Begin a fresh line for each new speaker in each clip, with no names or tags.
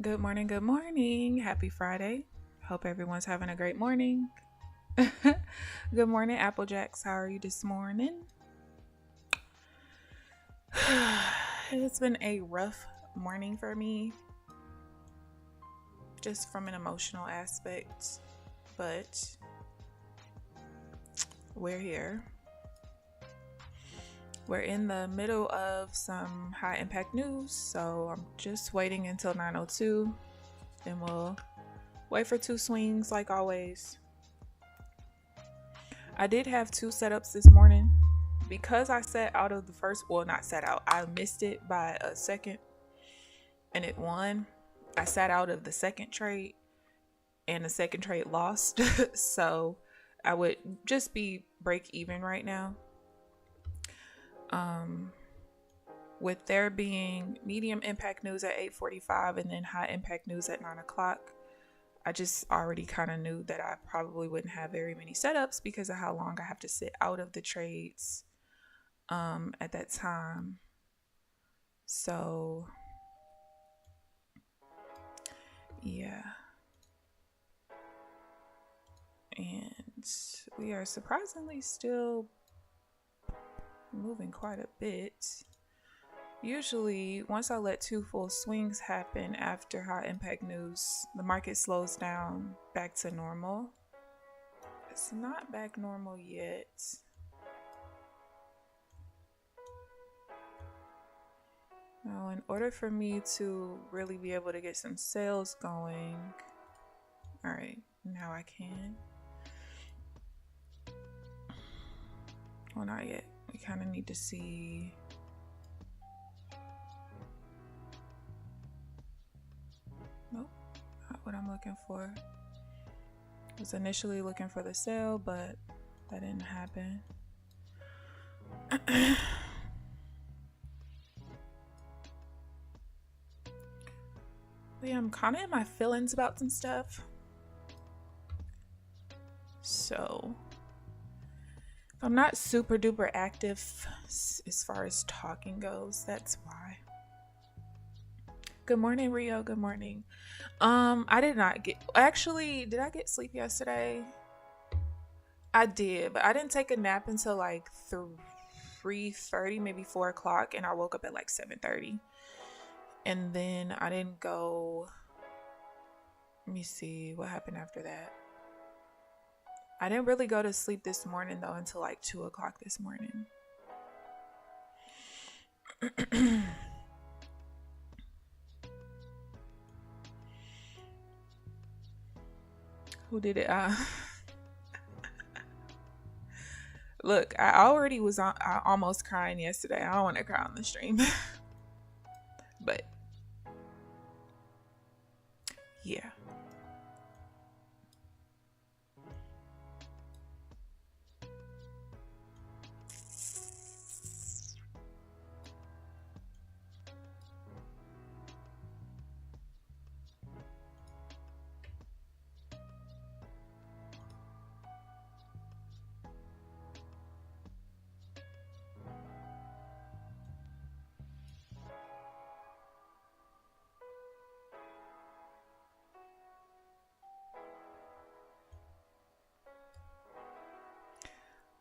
Good morning, good morning. Happy Friday. Hope everyone's having a great morning. Good morning, Applejacks. How are you this morning? It's been a rough morning for me, just from an emotional aspect, but we're here. We're in the middle of some high impact news, so I'm just waiting until 9:02. Then we'll wait for two swings like always. I did have two setups this morning because I sat out of the first, well, not sat out, I missed it by a second and it won. I sat out of the second trade and the second trade lost. So I would just be break even right now. With there being medium impact news at 8:45 and then high impact news at 9 o'clock, I just already kind of knew that I probably wouldn't have very many setups because of how long I have to sit out of the trades at that time. So, yeah. And we are surprisingly still moving quite a bit. Usually, once I let two full swings happen after high impact news, the market slows down back to normal. It's not back normal yet. Now, in order for me to really be able to get some sales going, all right, now I can. Well, not yet. We kind of need to see. Nope, not what I'm looking for. I was initially looking for the sale, but that didn't happen. But yeah, I'm kind of in my feelings about some stuff. So, if I'm not super duper active as far as talking goes, that's why. Good morning, Rio. Good morning. I did not get, actually, did I get sleep yesterday? I did, but I didn't take a nap until like 3:30, maybe 4 o'clock, and I woke up at like 7:30. And then I didn't go, let me see what happened after that. I didn't really go to sleep this morning though until like 2 o'clock this morning. Who did it? Look, I already was almost crying yesterday. I don't want to cry on the stream. But yeah.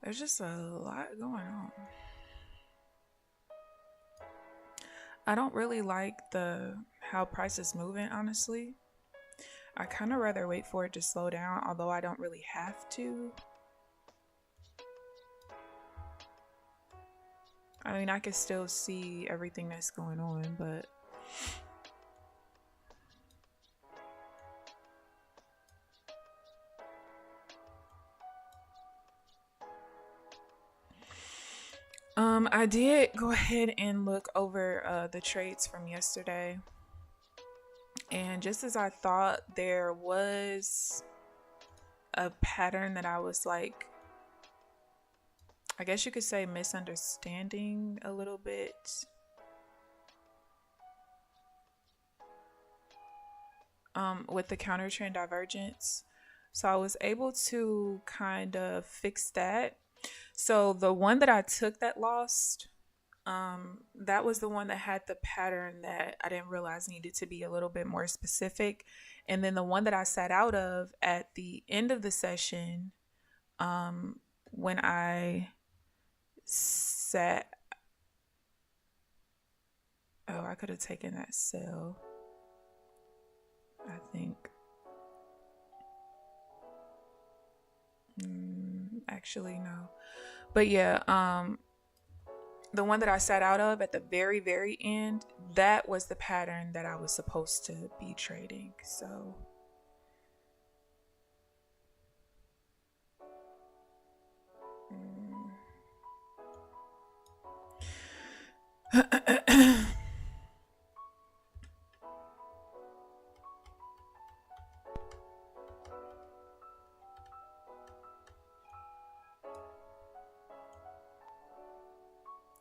There's just a lot going on. I don't really like how price is moving, honestly. I kind of rather wait for it to slow down, although I don't really have to. I mean, I can still see everything that's going on, but I did go ahead and look over the trades from yesterday. And just as I thought, there was a pattern that I was like, I guess you could say misunderstanding a little bit. With the counter trend divergence. So I was able to kind of fix that. So the one that I took that lost, That was the one that had the pattern that I didn't realize needed to be a little bit more specific. And then the one that I sat out of at the end of the session, when I sat, oh, I could have taken that sell, I think. Actually, no. But yeah, the one that I sat out of at the very, very end, that was the pattern that I was supposed to be trading. So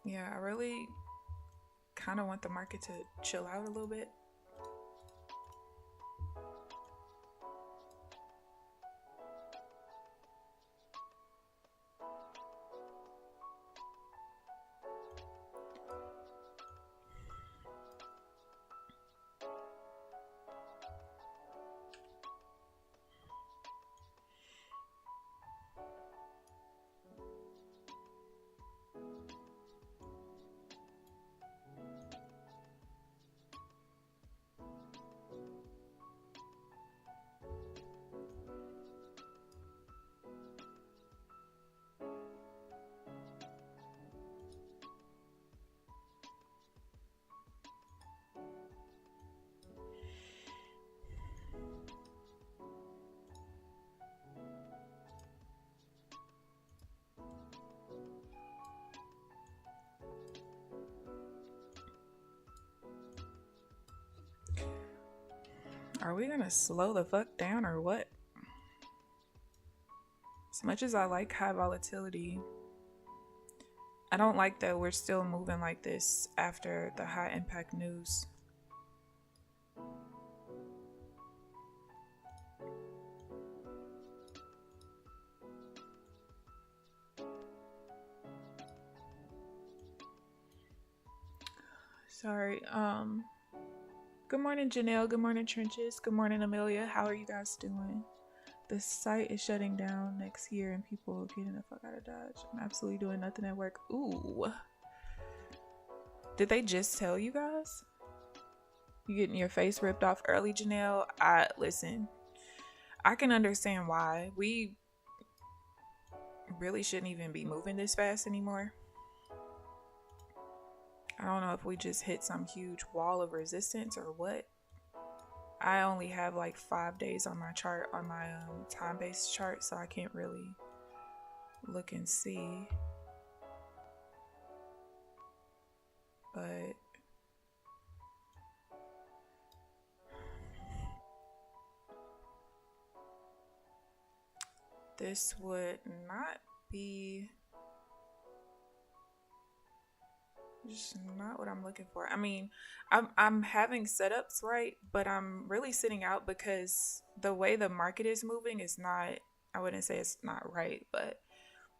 yeah, I really kind of want the market to chill out a little bit. Are we gonna slow the fuck down or what? As much as I like high volatility, I don't like that we're still moving like this after the high impact news. Sorry. Good morning, Janelle. Good morning, Trenches. Good morning, Amelia. How are you guys doing? The site is shutting down next year and people are getting the fuck out of Dodge. I'm absolutely doing nothing at work. Ooh. Did they just tell you guys? You getting your face ripped off early, Janelle? Listen, I can understand why. We really shouldn't even be moving this fast anymore. I don't know if we just hit some huge wall of resistance or what. I only have like 5 days on my chart, on my time-based chart, so I can't really look and see. But this would not be just not what I'm looking for. I mean, I'm having setups right, but I'm really sitting out because the way the market is moving is not, I wouldn't say it's not right, but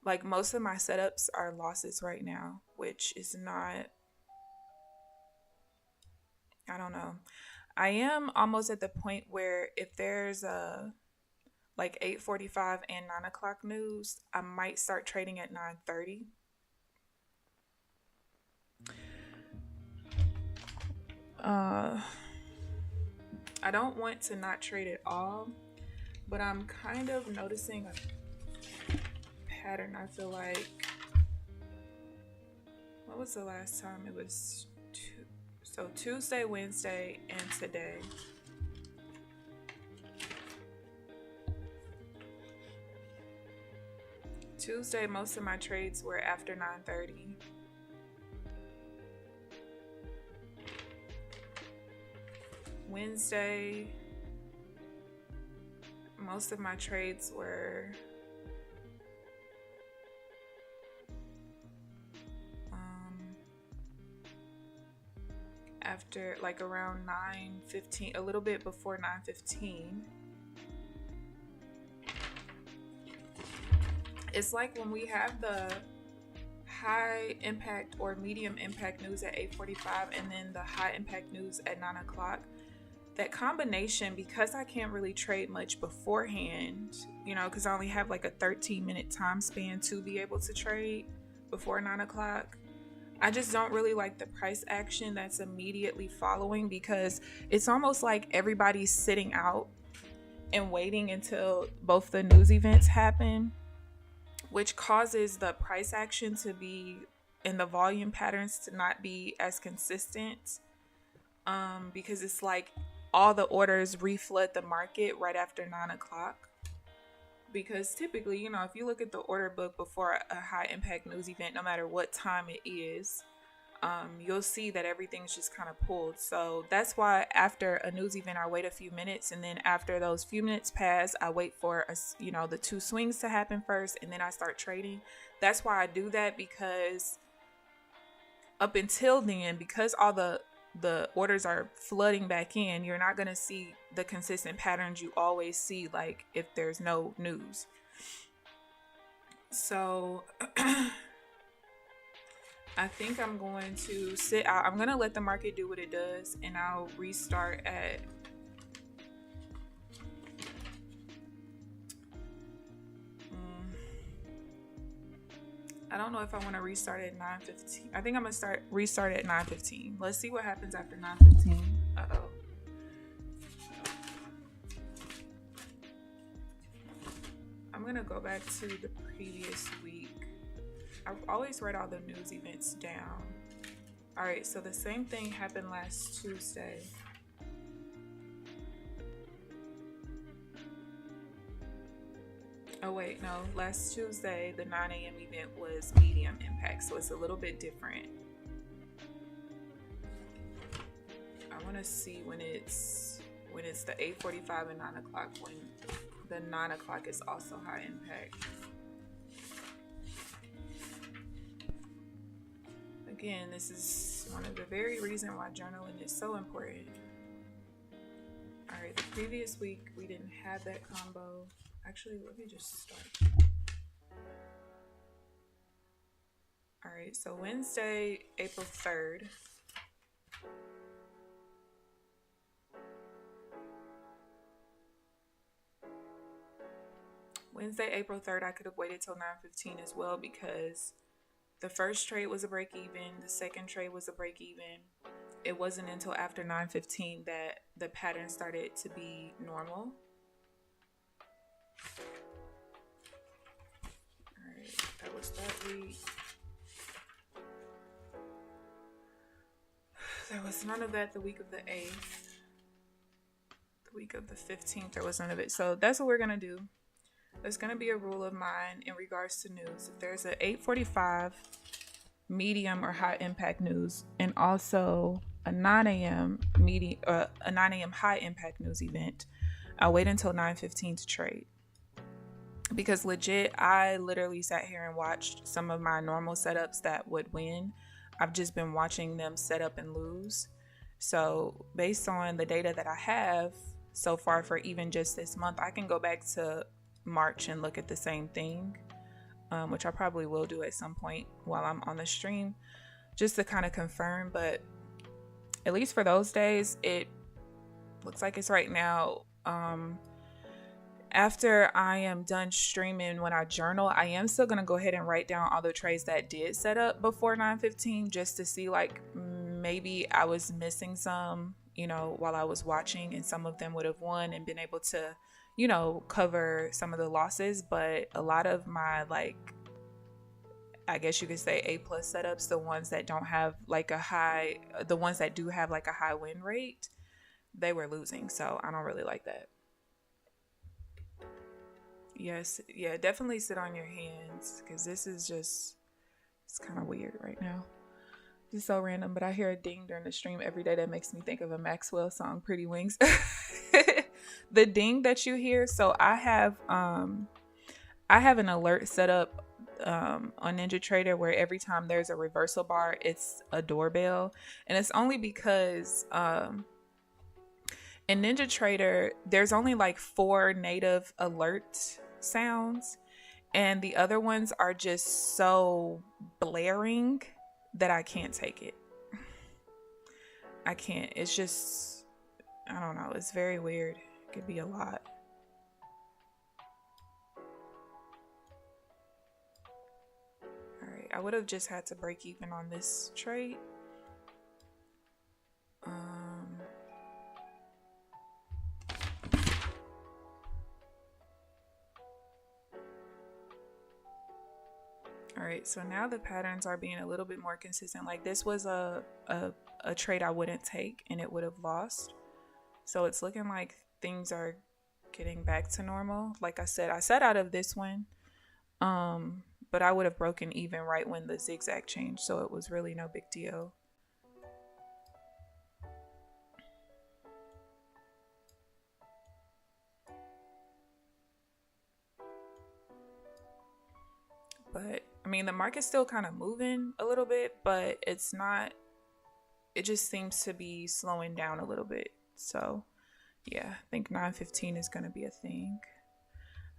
like most of my setups are losses right now, which is not, I don't know. I am almost at the point where if there's a like 8:45 and 9 o'clock news, I might start trading at 9:30. I don't want to not trade at all, but I'm kind of noticing a pattern. I feel like, what was the last time? It was Tuesday, Wednesday, and today. Tuesday, most of my trades were after 9:30. Wednesday, most of my trades were after like around 9:15, a little bit before 9:15. It's like when we have the high impact or medium impact news at 8:45 and then the high impact news at 9 o'clock. That combination, because I can't really trade much beforehand, you know, because I only have like a 13-minute time span to be able to trade before 9 o'clock. I just don't really like the price action that's immediately following, because it's almost like everybody's sitting out and waiting until both the news events happen, which causes the price action to be and the volume patterns to not be as consistent, because it's like all the orders reflood the market right after 9 o'clock. Because typically, you know, if you look at the order book before a high impact news event, no matter what time it is, you'll see that everything's just kind of pulled. So that's why after a news event, I wait a few minutes, and then after those few minutes pass, I wait for the two swings to happen first, and then I start trading. That's why I do that, because up until then, because all the orders are flooding back in, you're not going to see the consistent patterns you always see, like if there's no news. So I think I'm going to sit out. I'm going to let the market do what it does, and I'll restart at I don't know if I want to restart at 9:15. I think I'm going to restart at 9:15. Let's see what happens after 9:15. Uh-oh. I'm going to go back to the previous week. I always write all the news events down. All right, so the same thing happened last Tuesday. Oh wait, no, last Tuesday the 9 a.m. event was medium impact, so it's a little bit different. I want to see when it's the 8:45 and 9 o'clock, when the 9 o'clock is also high impact. Again, this is one of the very reasons why journaling is so important. All right, the previous week we didn't have that combo. Actually, let me just start. All right, so Wednesday, April 3rd. Wednesday, April 3rd, I could have waited till 9:15 as well, because the first trade was a break even. The second trade was a break even. It wasn't until after 9:15 that the pattern started to be normal. Alright, that was that week. There was none of that the week of the 8th. The week of the 15th, there was none of it. So that's what we're going to do. There's going to be a rule of mine in regards to news. If there's an 8:45 medium or high impact news, and also a 9 a.m. a 9 a.m. high impact news event, I'll wait until 9:15 to trade. Because legit, I literally sat here and watched some of my normal setups that would win. I've just been watching them set up and lose. So based on the data that I have so far for even just this month, I can go back to March and look at the same thing, which I probably will do at some point while I'm on the stream, just to kind of confirm. But at least for those days, it looks like it's right now. After I am done streaming, when I journal, I am still going to go ahead and write down all the trades that did set up before 9:15, just to see, like, maybe I was missing some, you know, while I was watching, and some of them would have won and been able to, you know, cover some of the losses. But a lot of my, like, I guess you could say A+ setups, the ones that don't have like the ones that do have like a high win rate, they were losing. So I don't really like that. Yes, yeah, definitely sit on your hands, because this is just, it's kind of weird right now. It's so random, but I hear a ding during the stream every day that makes me think of a Maxwell song, Pretty Wings. The ding that you hear, so I have an alert set up on NinjaTrader where every time there's a reversal bar, it's a doorbell. And it's only because in NinjaTrader, there's only like 4 native alert sounds, And the other ones are just so blaring that I can't take it. I can't. It's just, I don't know. It's very weird. It could be a lot. All right. I would have just had to break even on this trade. All right, so now the patterns are being a little bit more consistent. Like this was a trade I wouldn't take and it would have lost. So it's looking like things are getting back to normal. Like I said out of this one, but I would have broken even right when the zigzag changed. So it was really no big deal. But I mean, the market's still kind of moving a little bit, but it's not, it just seems to be slowing down a little bit. So yeah, I think 9:15 is going to be a thing.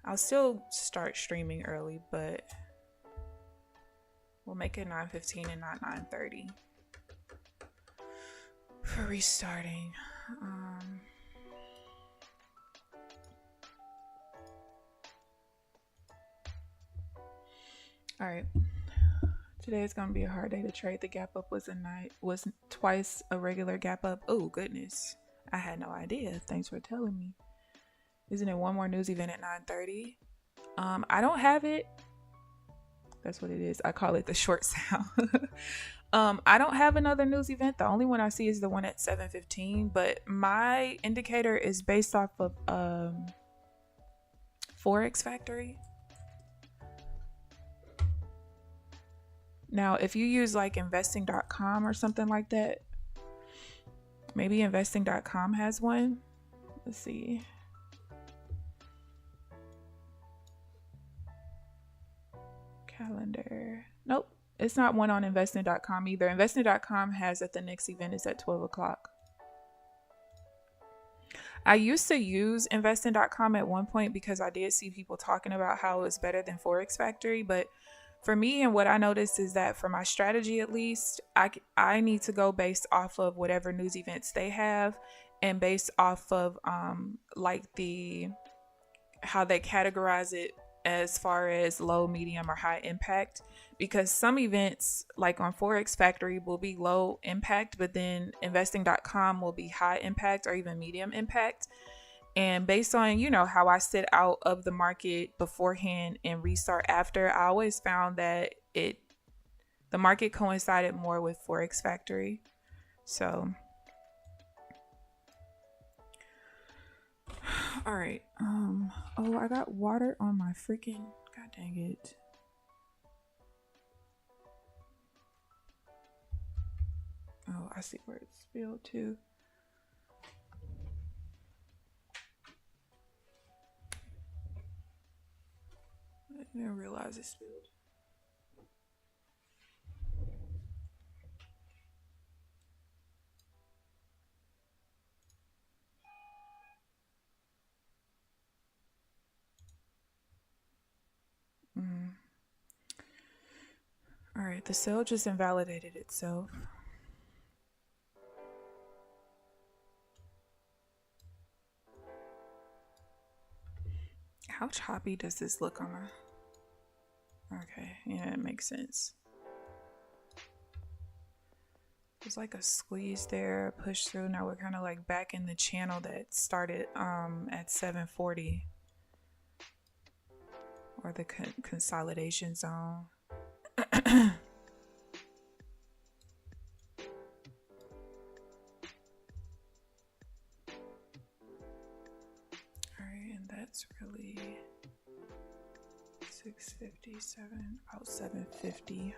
I'll still start streaming early, but we'll make it 9:15 and not 9:30 for restarting. All right. Today is gonna be a hard day to trade. The gap up was twice a regular gap up. Oh goodness, I had no idea. Thanks for telling me. Isn't it one more news event at 9:30? I don't have it. That's what it is. I call it the short sound. I don't have another news event. The only one I see is the one at 7:15. But my indicator is based off of Forex Factory. Now, if you use like investing.com or something like that, maybe investing.com has one. Let's see. Calendar. Nope. It's not one on investing.com either. Investing.com has that the next event is at 12 o'clock. I used to use investing.com at one point because I did see people talking about how it's better than Forex Factory, but for me, and what I noticed is that for my strategy, at least, I need to go based off of whatever news events they have, and based off of like how they categorize it as far as low, medium, or high impact. Because some events, like on Forex Factory, will be low impact, but then investing.com will be high impact or even medium impact. And based on, how I sit out of the market beforehand and restart after, I always found that the market coincided more with Forex Factory. So, all right. Oh, I got water on my freaking, god dang it. Oh, I see where it's spilled too. I didn't realize it spilled. All right, the sale just invalidated itself. How choppy does this look on a... Okay, yeah, it makes sense. There's like a squeeze there, a push through. Now we're kind of like back in the channel that started at 740. Or the consolidation zone. Alright, and that's really 657, about 750.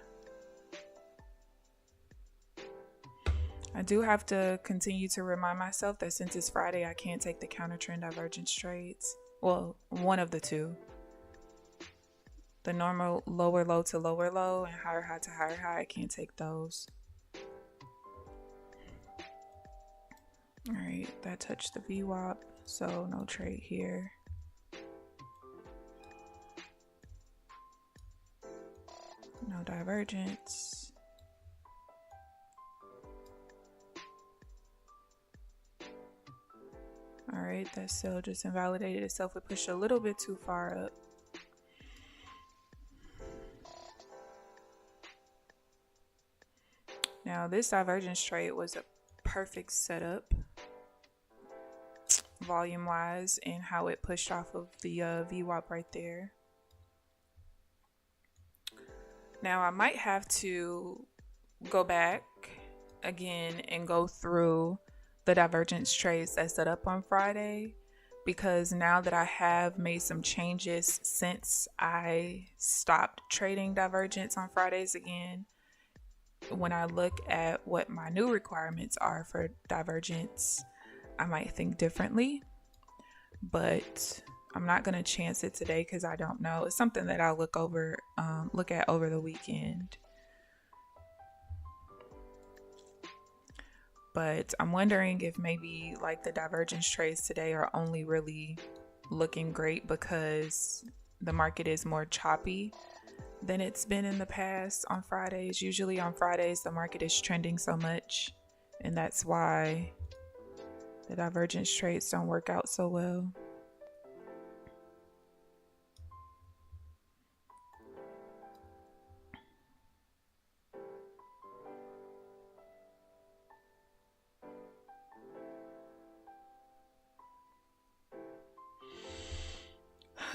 I do have to continue to remind myself that since it's Friday, I can't take the counter trend divergence trades. Well, one of the two. The normal lower low to lower low and higher high to higher high, I can't take those. All right, that touched the VWAP, so no trade here. No divergence. All right, that sell just invalidated itself. It pushed a little bit too far up. Now this divergence trade was a perfect setup volume wise and how it pushed off of the VWAP right there. Now I might have to go back again and go through the divergence trades that set up on Friday, because now that I have made some changes since I stopped trading divergence on Fridays again, when I look at what my new requirements are for divergence, I might think differently, but I'm not going to chance it today because I don't know. It's something that I'll look at over the weekend. But I'm wondering if maybe like the divergence trades today are only really looking great because the market is more choppy than it's been in the past on Fridays. Usually on Fridays, the market is trending so much, and that's why the divergence trades don't work out so well.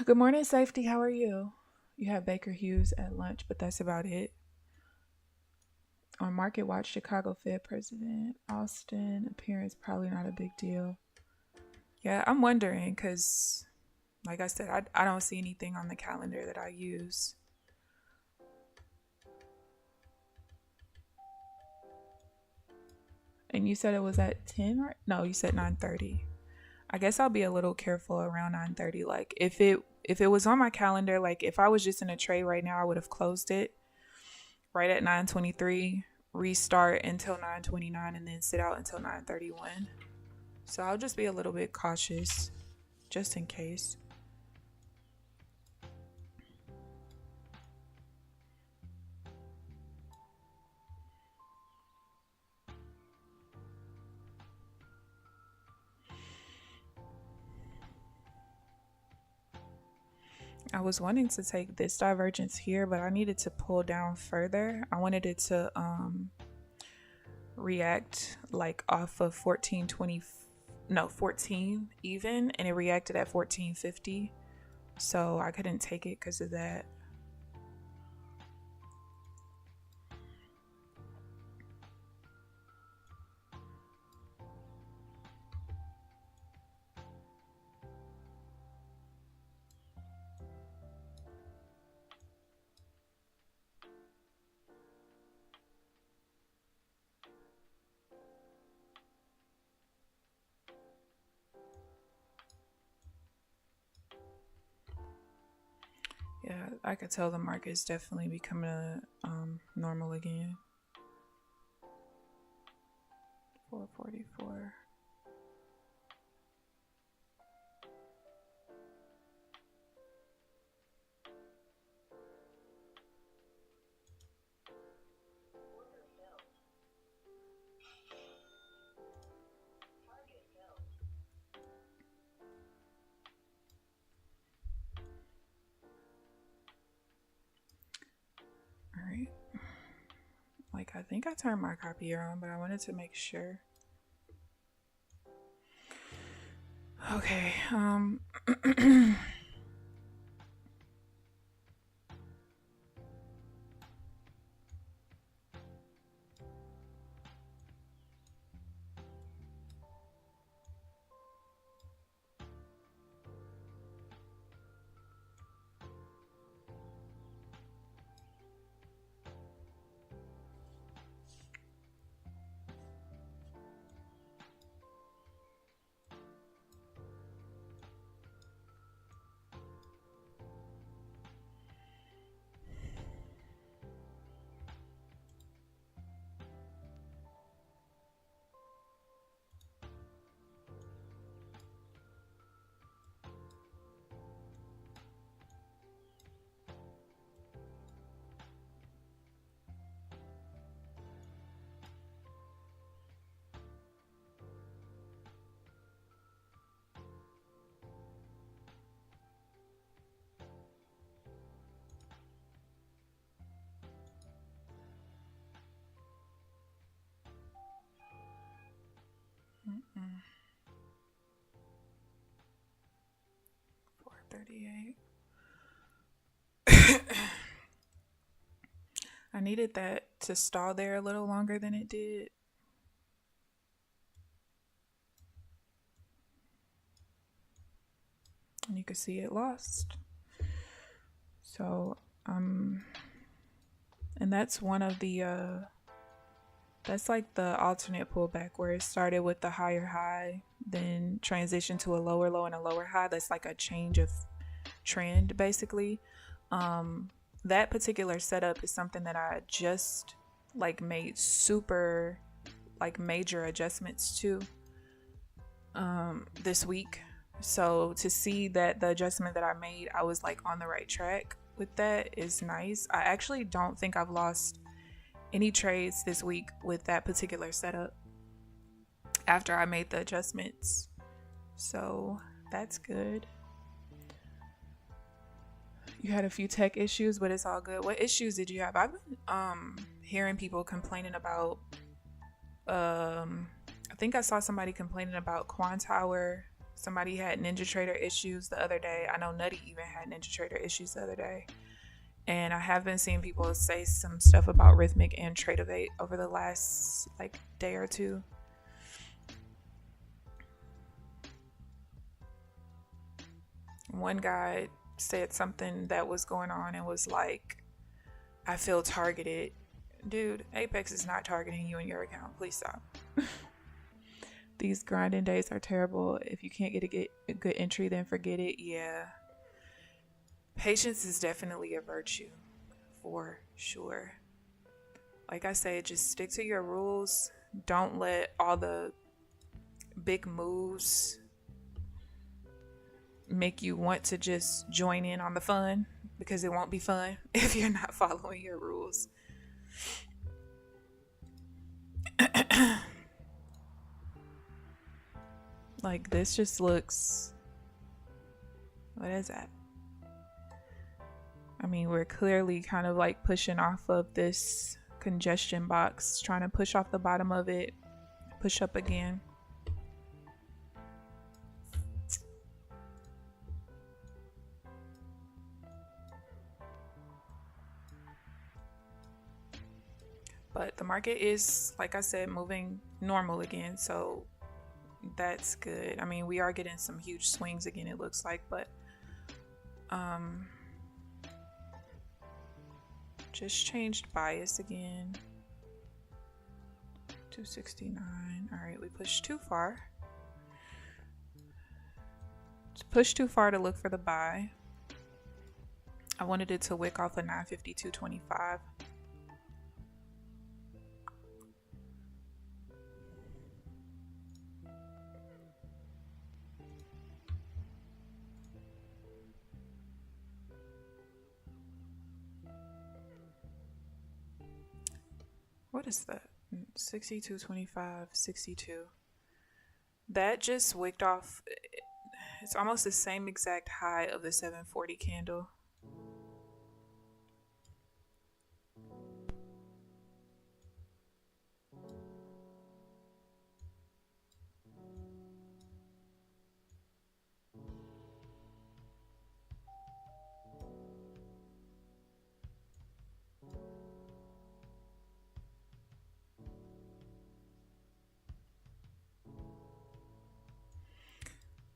Good morning, Safety. How are you? You have Baker Hughes at lunch, but that's about it. On Market Watch, Chicago Fed President Austin appearance probably not a big deal. Yeah, I'm wondering because, like I said, I don't see anything on the calendar that I use. And you said it was at 10, right? No, you said 9:30. I guess I'll be a little careful around 9:30. Like if it was on my calendar, like if I was just in a trade right now, I would have closed it right at 9:23, restart until 9:29, and then sit out until 9:31. So I'll just be a little bit cautious just in case. I was wanting to take this divergence here, but I needed to pull down further. I wanted it to react like off of 14 even, and it reacted at 14.50, so I couldn't take it because of that. Yeah, I could tell the market is definitely becoming normal again. 444. All right. Like I think I turned my copier on, but I wanted to make sure. Okay. $5.38. I needed that to stall there a little longer than it did. And you can see it lost. So, and that's one of the, that's like the alternate pullback where it started with the higher high, then transitioned to a lower low and a lower high. That's like a change of trend, basically. That particular setup is something that I just like made super like major adjustments to this week. So to see that the adjustment that I made, I was like on the right track with, that is nice. I actually don't think I've lost any trades this week with that particular setup after I made the adjustments. So that's good. You had a few tech issues, but it's all good. What issues did you have? I've been hearing people complaining about I think I saw somebody complaining about Quantower. Somebody had NinjaTrader issues the other day. I know Nutty even had NinjaTrader issues the other day. And I have been seeing people say some stuff about Rhythmic and Tradeovate over the last like day or two. One guy said something that was going on and was like, I feel targeted. Dude, Apex is not targeting you and your account. Please stop. These grinding days are terrible. If you can't get a good entry, then forget it. Yeah. Patience is definitely a virtue, for sure. Like I said, just stick to your rules. Don't let all the big moves make you want to just join in on the fun, because it won't be fun if you're not following your rules. Like this just looks, what is that? I mean, we're clearly kind of like pushing off of this congestion box, trying to push off the bottom of it, push up again. But the market is, like I said, moving normal again, so that's good. I mean, we are getting some huge swings again, it looks like, but just changed bias again. 269. All right, we pushed too far. It's pushed too far to look for the buy. I wanted it to wick off a 952.25. What is that? 62.25, 62. That just wicked off. It's almost the same exact high of the 740 candle.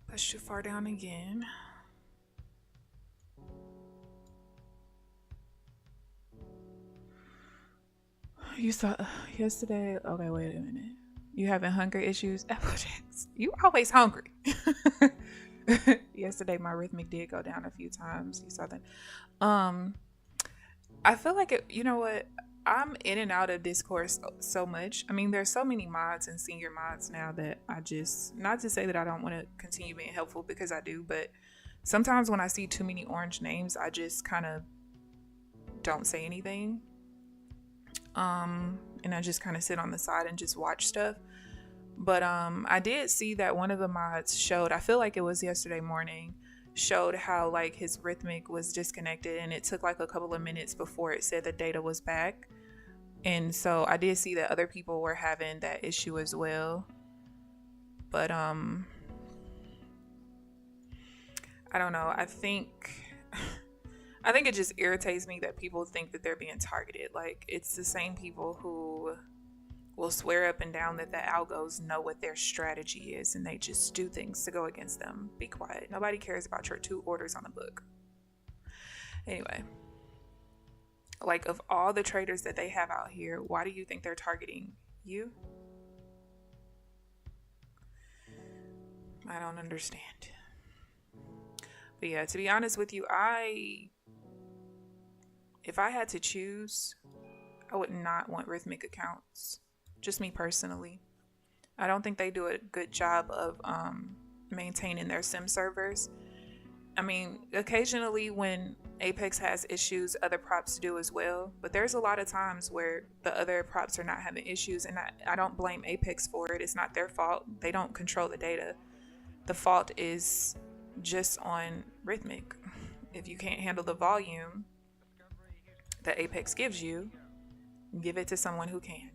Push too far down again. You saw yesterday. Okay, wait a minute. You having hunger issues? Applejacks. You always hungry. Yesterday my rhythmic did go down a few times. You saw that. I feel like it, you know what? I'm in and out of Discord so much. I mean, there's so many mods and senior mods now that I just, not to say that I don't want to continue being helpful, because I do, but sometimes when I see too many orange names, I just kind of don't say anything. And I just kind of sit on the side and just watch stuff. But I did see that one of the mods showed, I feel like it was yesterday morning, showed how like his rhythmic was disconnected, and it took like a couple of minutes before it said the data was back. And so I did see that other people were having that issue as well. But I I don't know. I think it just irritates me that people think that they're being targeted. Like, it's the same people who will swear up and down that the algos know what their strategy is and they just do things to go against them. Be quiet. Nobody cares about your 2 orders on the book. Anyway, like, of all the traders that they have out here, why do you think they're targeting you? I don't understand. But yeah, to be honest with you, if I had to choose, I would not want Rhythmic accounts. Just me personally. I don't think they do a good job of maintaining their sim servers. I mean, occasionally when Apex has issues, other props do as well. But there's a lot of times where the other props are not having issues, and I don't blame Apex for it. It's not their fault. They don't control the data. The fault is just on Rhythmic. If you can't handle the volume that Apex gives you, give it to someone who can.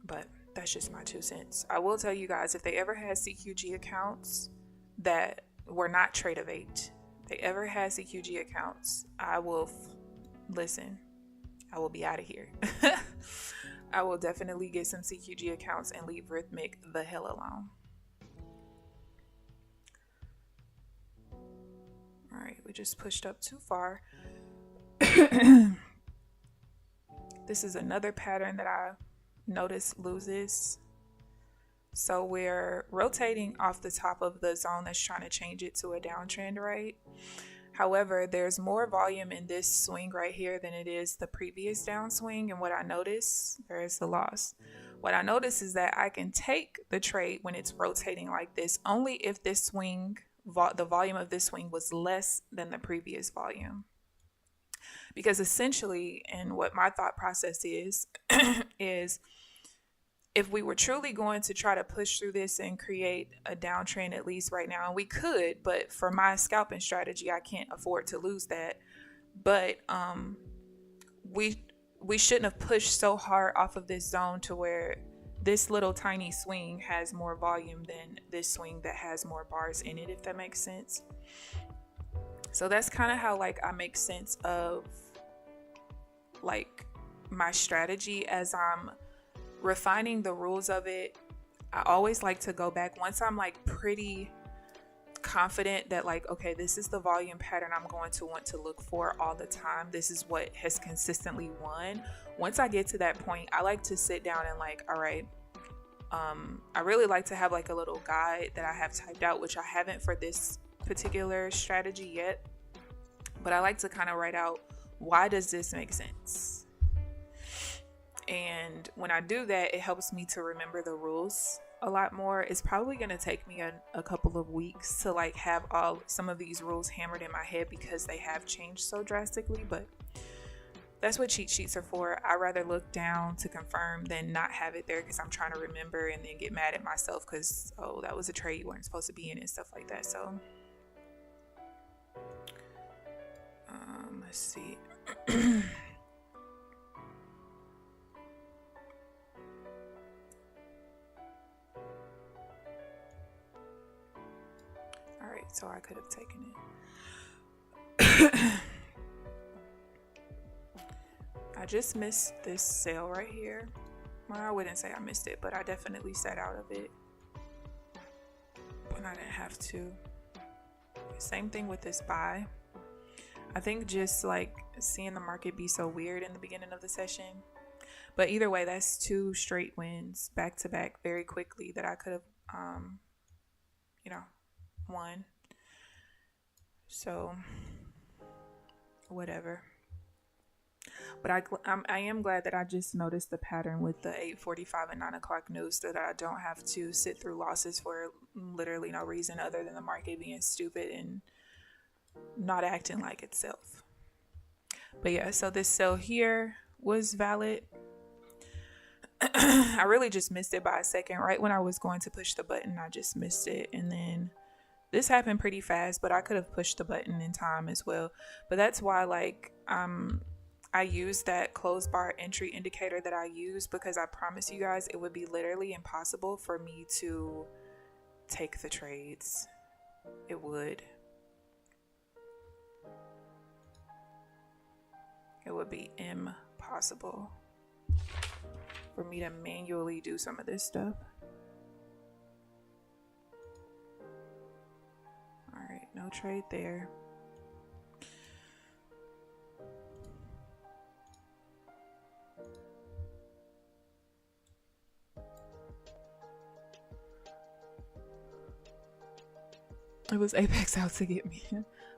But that's just my 2 cents. I will tell you guys, if they ever had CQG accounts that were not Tradeovate, if they ever had CQG accounts, I will listen. I will be out of here. I will definitely get some CQG accounts and leave Rhythmic the hell alone. All right, we just pushed up too far. This is another pattern that I notice loses. So we're rotating off the top of the zone that's trying to change it to a downtrend, right? However, there's more volume in this swing right here than it is the previous downswing. And what I notice, there is the loss. What I notice is that I can take the trade when it's rotating like this only if this swing, the volume of this swing was less than the previous volume. Because essentially, and what my thought process is, is if we were truly going to try to push through this and create a downtrend, at least right now, and we could, but for my scalping strategy, I can't afford to lose that. But we shouldn't have pushed so hard off of this zone to where this little tiny swing has more volume than this swing that has more bars in it, if that makes sense. So that's kind of how, like, I make sense of, like, my strategy as I'm refining the rules of it. I always like to go back once I'm, like, pretty confident that, like, okay, this is the volume pattern I'm going to want to look for all the time. This is what has consistently won. Once I get to that point, I like to sit down and, like, all right, I really like to have, like, a little guide that I have typed out, which I haven't for this particular strategy yet, but I like to kind of write out, why does this make sense? And when I do that, it helps me to remember the rules a lot more. It's probably going to take me a couple of weeks to, like, have some of these rules hammered in my head because they have changed so drastically, but that's what cheat sheets are for. I rather look down to confirm than not have it there because I'm trying to remember and then get mad at myself because, oh, that was a trade you weren't supposed to be in and stuff like that. So let's see. All right, so I could have taken it. I just missed this sale right here. Well, I wouldn't say I missed it, but I definitely sat out of it when I didn't have to. Same thing with this buy. I think just, like, seeing the market be so weird in the beginning of the session. But either way, that's 2 straight wins back to back very quickly that I could have, won. So, whatever. But I am glad that I just noticed the pattern with the 8:45 and 9 o'clock news so that I don't have to sit through losses for literally no reason other than the market being stupid and not acting like itself. But yeah, so this sell here was valid. I really just missed it by a second. Right when I was going to push the button, I just missed it. And then this happened pretty fast, but I could have pushed the button in time as well. But that's why, like, I use that close bar entry indicator that I use, because I promise you guys it would be literally impossible for me to take the trades. It would. It would be impossible for me to manually do some of this stuff. All right, no trade there. It was Apex out to get me.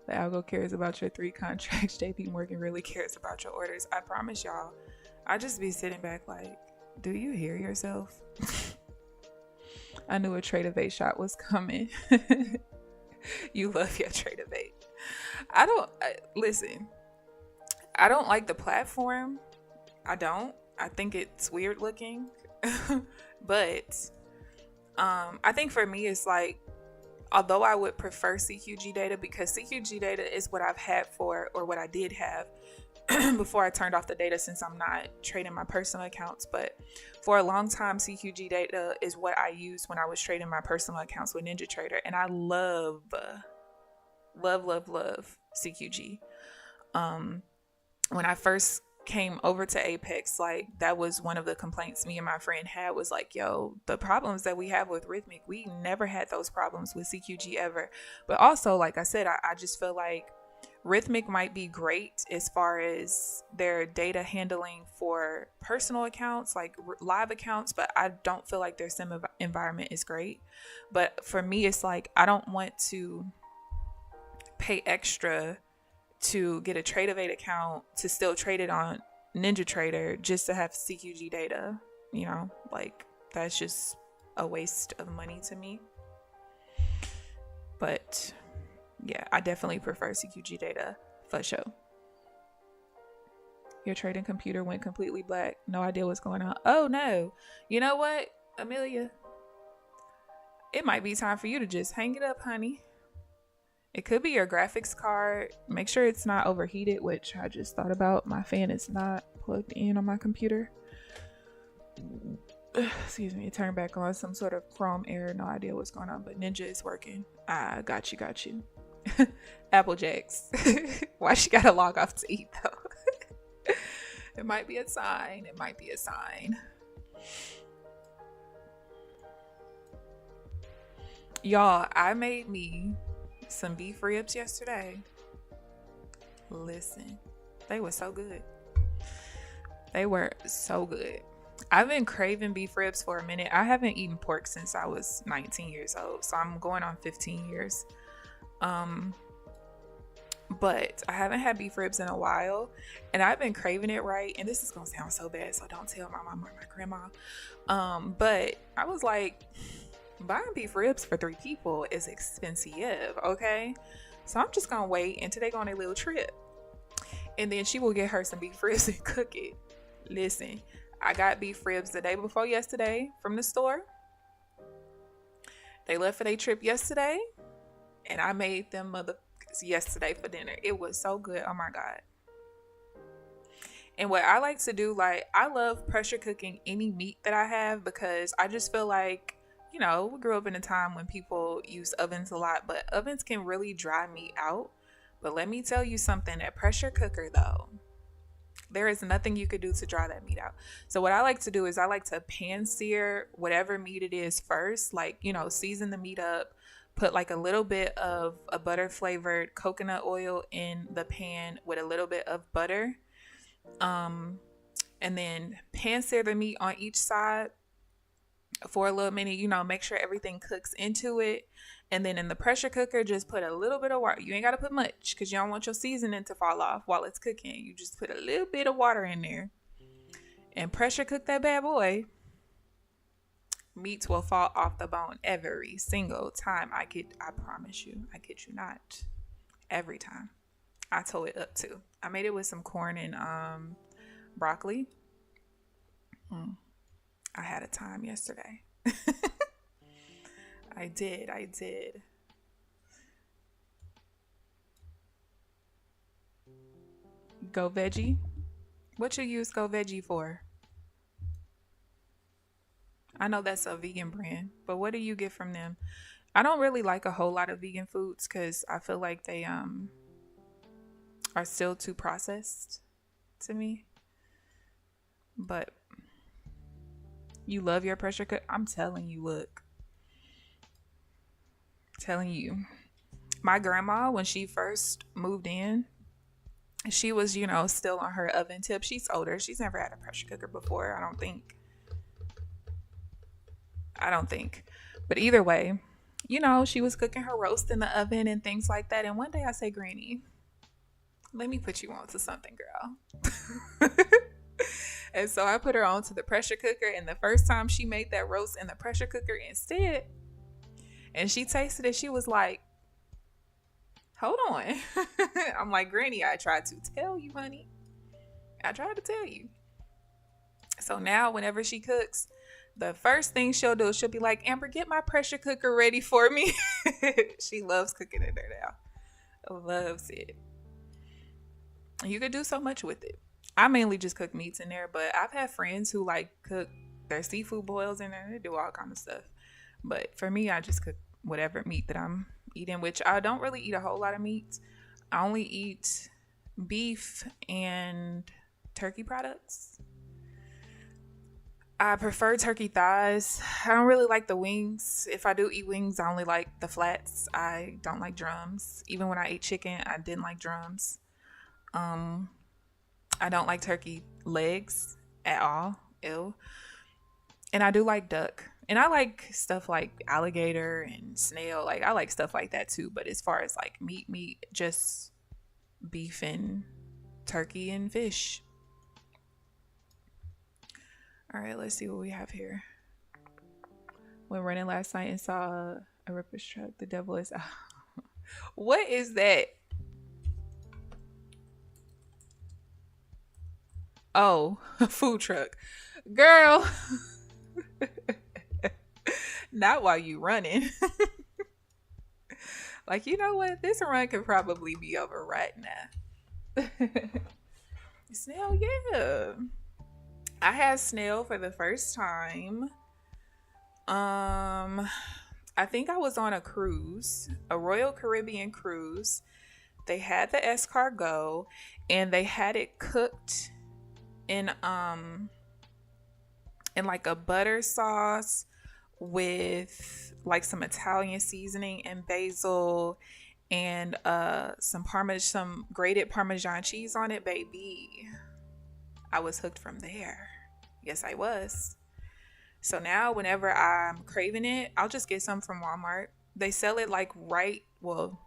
The algo cares about your 3 contracts. JP Morgan really cares about your orders. I promise y'all. I just be sitting back like, do you hear yourself? I knew a trade of 8 shot was coming. You love your trade of 8. Listen, I don't like the platform. I don't. I think it's weird looking. But I think for me it's like, although I would prefer CQG data, because CQG data is what I've had for, or what I did have before I turned off the data, since I'm not trading my personal accounts. But for a long time, CQG data is what I used when I was trading my personal accounts with NinjaTrader. And I love CQG. When I first came over to Apex, like, that was one of the complaints me and my friend had, was like, yo, the problems that we have with Rhythmic, we never had those problems with CQG ever. But also, like I said, I just feel like Rhythmic might be great as far as their data handling for personal accounts, like live accounts, but I don't feel like their sim environment is great. But for me, it's like, I don't want to pay extra to get a Trade of 8 account to still trade it on NinjaTrader just to have CQG data. You know, like, that's just a waste of money to me. But yeah, I definitely prefer CQG data for sure. Your trading computer went completely black. No idea what's going on. Oh no. You know what, Amelia? It might be time for you to just hang it up, honey. It could be your graphics card. Make sure it's not overheated, which I just thought about. My fan is not plugged in on my computer. Excuse me, it turned back on. Some sort of Chrome error. No idea what's going on, but Ninja is working. Got you. Apple Jacks. Why she gotta log off to eat though? It might be a sign. Y'all, I made me some beef ribs yesterday. Listen, they were so good. I've been craving beef ribs for a minute. I haven't eaten pork since I was 19 years old, so I'm going on 15 years. But I haven't had beef ribs in a while, and I've been craving it, right? And this is gonna sound so bad, so don't tell my mom or my grandma. But I was like, buying beef ribs for 3 people is expensive, okay? So I'm just gonna wait until they go on a little trip, and then she will get her some beef ribs and cook it. Listen, I got beef ribs the day before yesterday from the store. They left for their trip yesterday, and I made them motherfuckers yesterday for dinner. It was so good. Oh my God. And what I like to do, like, I love pressure cooking any meat that I have, because I just feel like, you know, we grew up in a time when people use ovens a lot, but ovens can really dry meat out. But let me tell you something, that pressure cooker though, there is nothing you could do to dry that meat out. So what I like to do is I like to pan sear whatever meat it is first, like, you know, season the meat up, put like a little bit of a butter flavored coconut oil in the pan with a little bit of butter. And then pan sear the meat on each side for a little minute, you know, make sure everything cooks into it. And then in the pressure cooker, just put a little bit of water. You ain't got to put much, because you don't want your seasoning to fall off while it's cooking. You just put a little bit of water in there and pressure cook that bad boy. Meats will fall off the bone every single time. I promise you, I kid you not. Every time. I tow it up too. I made it with some corn and broccoli. I had a time yesterday. I did. Go Veggie? What you use Go Veggie for? I know that's a vegan brand, but what do you get from them? I don't really like a whole lot of vegan foods because I feel like they are still too processed to me. But you love your pressure cook. I'm telling you, look. Telling you. My grandma, when she first moved in, she was, still on her oven tip. She's older. She's never had a pressure cooker before, I don't think. But either way, she was cooking her roast in the oven and things like that. And one day I say, Granny, let me put you on to something, girl. And so I put her on to the pressure cooker. And the first time she made that roast in the pressure cooker instead, and she tasted it, she was like, hold on. I'm like, Granny, I tried to tell you, honey. I tried to tell you. So now whenever she cooks, the first thing she'll do, she'll be like, Amber, get my pressure cooker ready for me. She loves cooking in there now. Loves it. You could do so much with it. I mainly just cook meats in there, but I've had friends who like cook their seafood boils in there. They do all kind of stuff. But for me, I just cook whatever meat that I'm eating, which I don't really eat a whole lot of meat. I only eat beef and turkey products. I prefer turkey thighs. I don't really like the wings. If I do eat wings, I only like the flats. I don't like drums. Even when I ate chicken, I didn't like drums. I don't like turkey legs at all. Ew. And I do like duck. And I like stuff like alligator and snail. Like, I like stuff like that too. But as far as like meat, just beef and turkey and fish. All right, let's see what we have here. Went running last night and saw a ripper's truck. The devil is... What is that? Oh, a food truck. Girl. Not while you running. Like, you know what? This run could probably be over right now. Snail, yeah. I had snail for the first time. I think I was on a cruise, a Royal Caribbean cruise. They had the escargot and they had it cooked in like a butter sauce with like some Italian seasoning and basil and some grated Parmesan cheese on it, baby. I was hooked from there. Yes, I was. So now whenever I'm craving it, I'll just get some from Walmart. They sell it like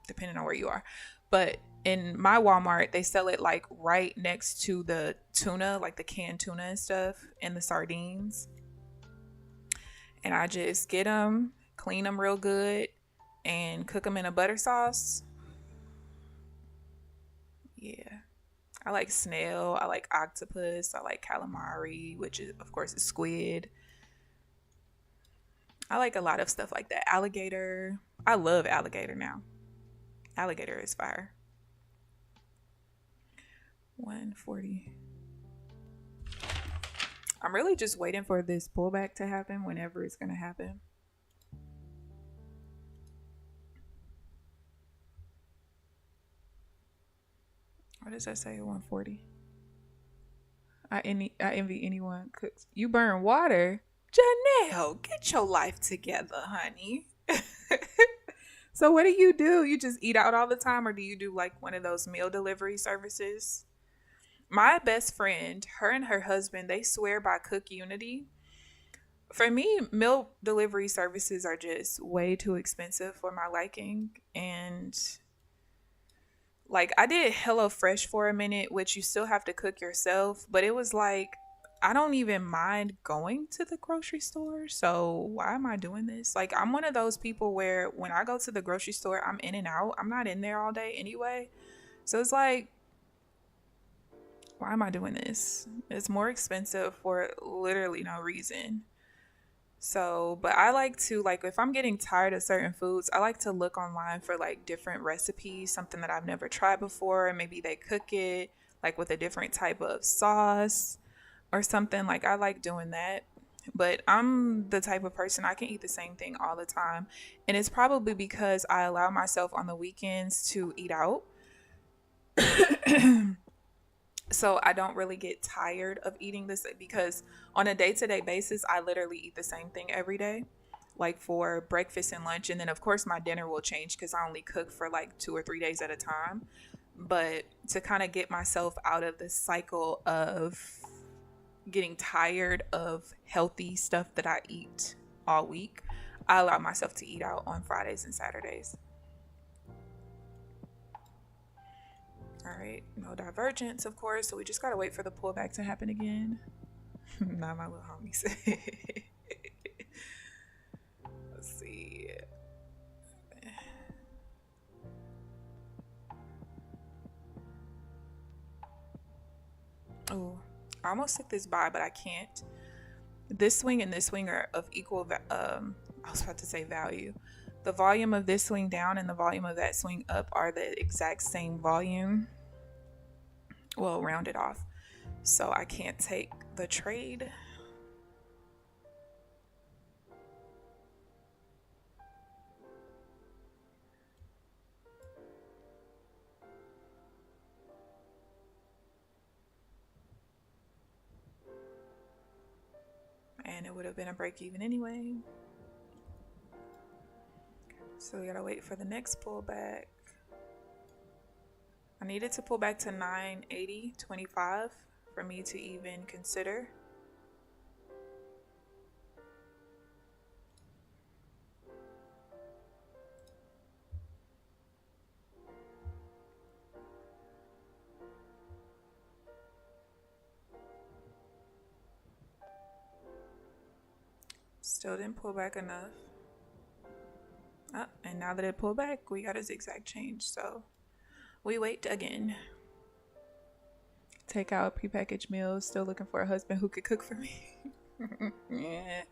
depending on where you are. But in my Walmart, they sell it like right next to the tuna, like the canned tuna and stuff, and the sardines. And I just get them, clean them real good, and cook them in a butter sauce. Yeah. I like snail. I like octopus. I like calamari, which is, of course, is squid. I like a lot of stuff like that. Alligator. I love alligator now. Alligator is fire. 140. I'm really just waiting for this pullback to happen whenever it's going to happen. What does that say? 140. I envy anyone cooks. You burn water? Janelle, get your life together, honey. So what do? You just eat out all the time, or do you do like one of those meal delivery services? My best friend, her and her husband, they swear by Cook Unity. For me, meal delivery services are just way too expensive for my liking. And like, I did HelloFresh for a minute, which you still have to cook yourself. But it was like, I don't even mind going to the grocery store. So why am I doing this? Like, I'm one of those people where when I go to the grocery store, I'm in and out. I'm not in there all day anyway. So it's like, why am I doing this? It's more expensive for literally no reason. So, but I like to, like, if I'm getting tired of certain foods, I like to look online for like different recipes, something that I've never tried before. And maybe they cook it like with a different type of sauce or something. Like, I like doing that. But I'm the type of person, I can eat the same thing all the time. And it's probably because I allow myself on the weekends to eat out. So I don't really get tired of eating this, because on a day-to-day basis, I literally eat the same thing every day, like for breakfast and lunch. And then of course my dinner will change because I only cook for like 2 or 3 days at a time. But to kind of get myself out of this cycle of getting tired of healthy stuff that I eat all week, I allow myself to eat out on Fridays and Saturdays. All right, no divergence, of course, so we just gotta wait for the pullback to happen again. Not my little homie said. Let's see. Oh, I almost took this buy, but I can't. This swing and this swing are of equal, I was about to say value. The volume of this swing down and the volume of that swing up are the exact same volume. Well, rounded off. So I can't take the trade. And it would have been a break even anyway. So we gotta wait for the next pullback. I needed to pull back to 980.25 for me to even consider. Still didn't pull back enough. And now that it pulled back, we got a zigzag change. So we wait again. Take out prepackaged meals. Still looking for a husband who could cook for me. Yeah.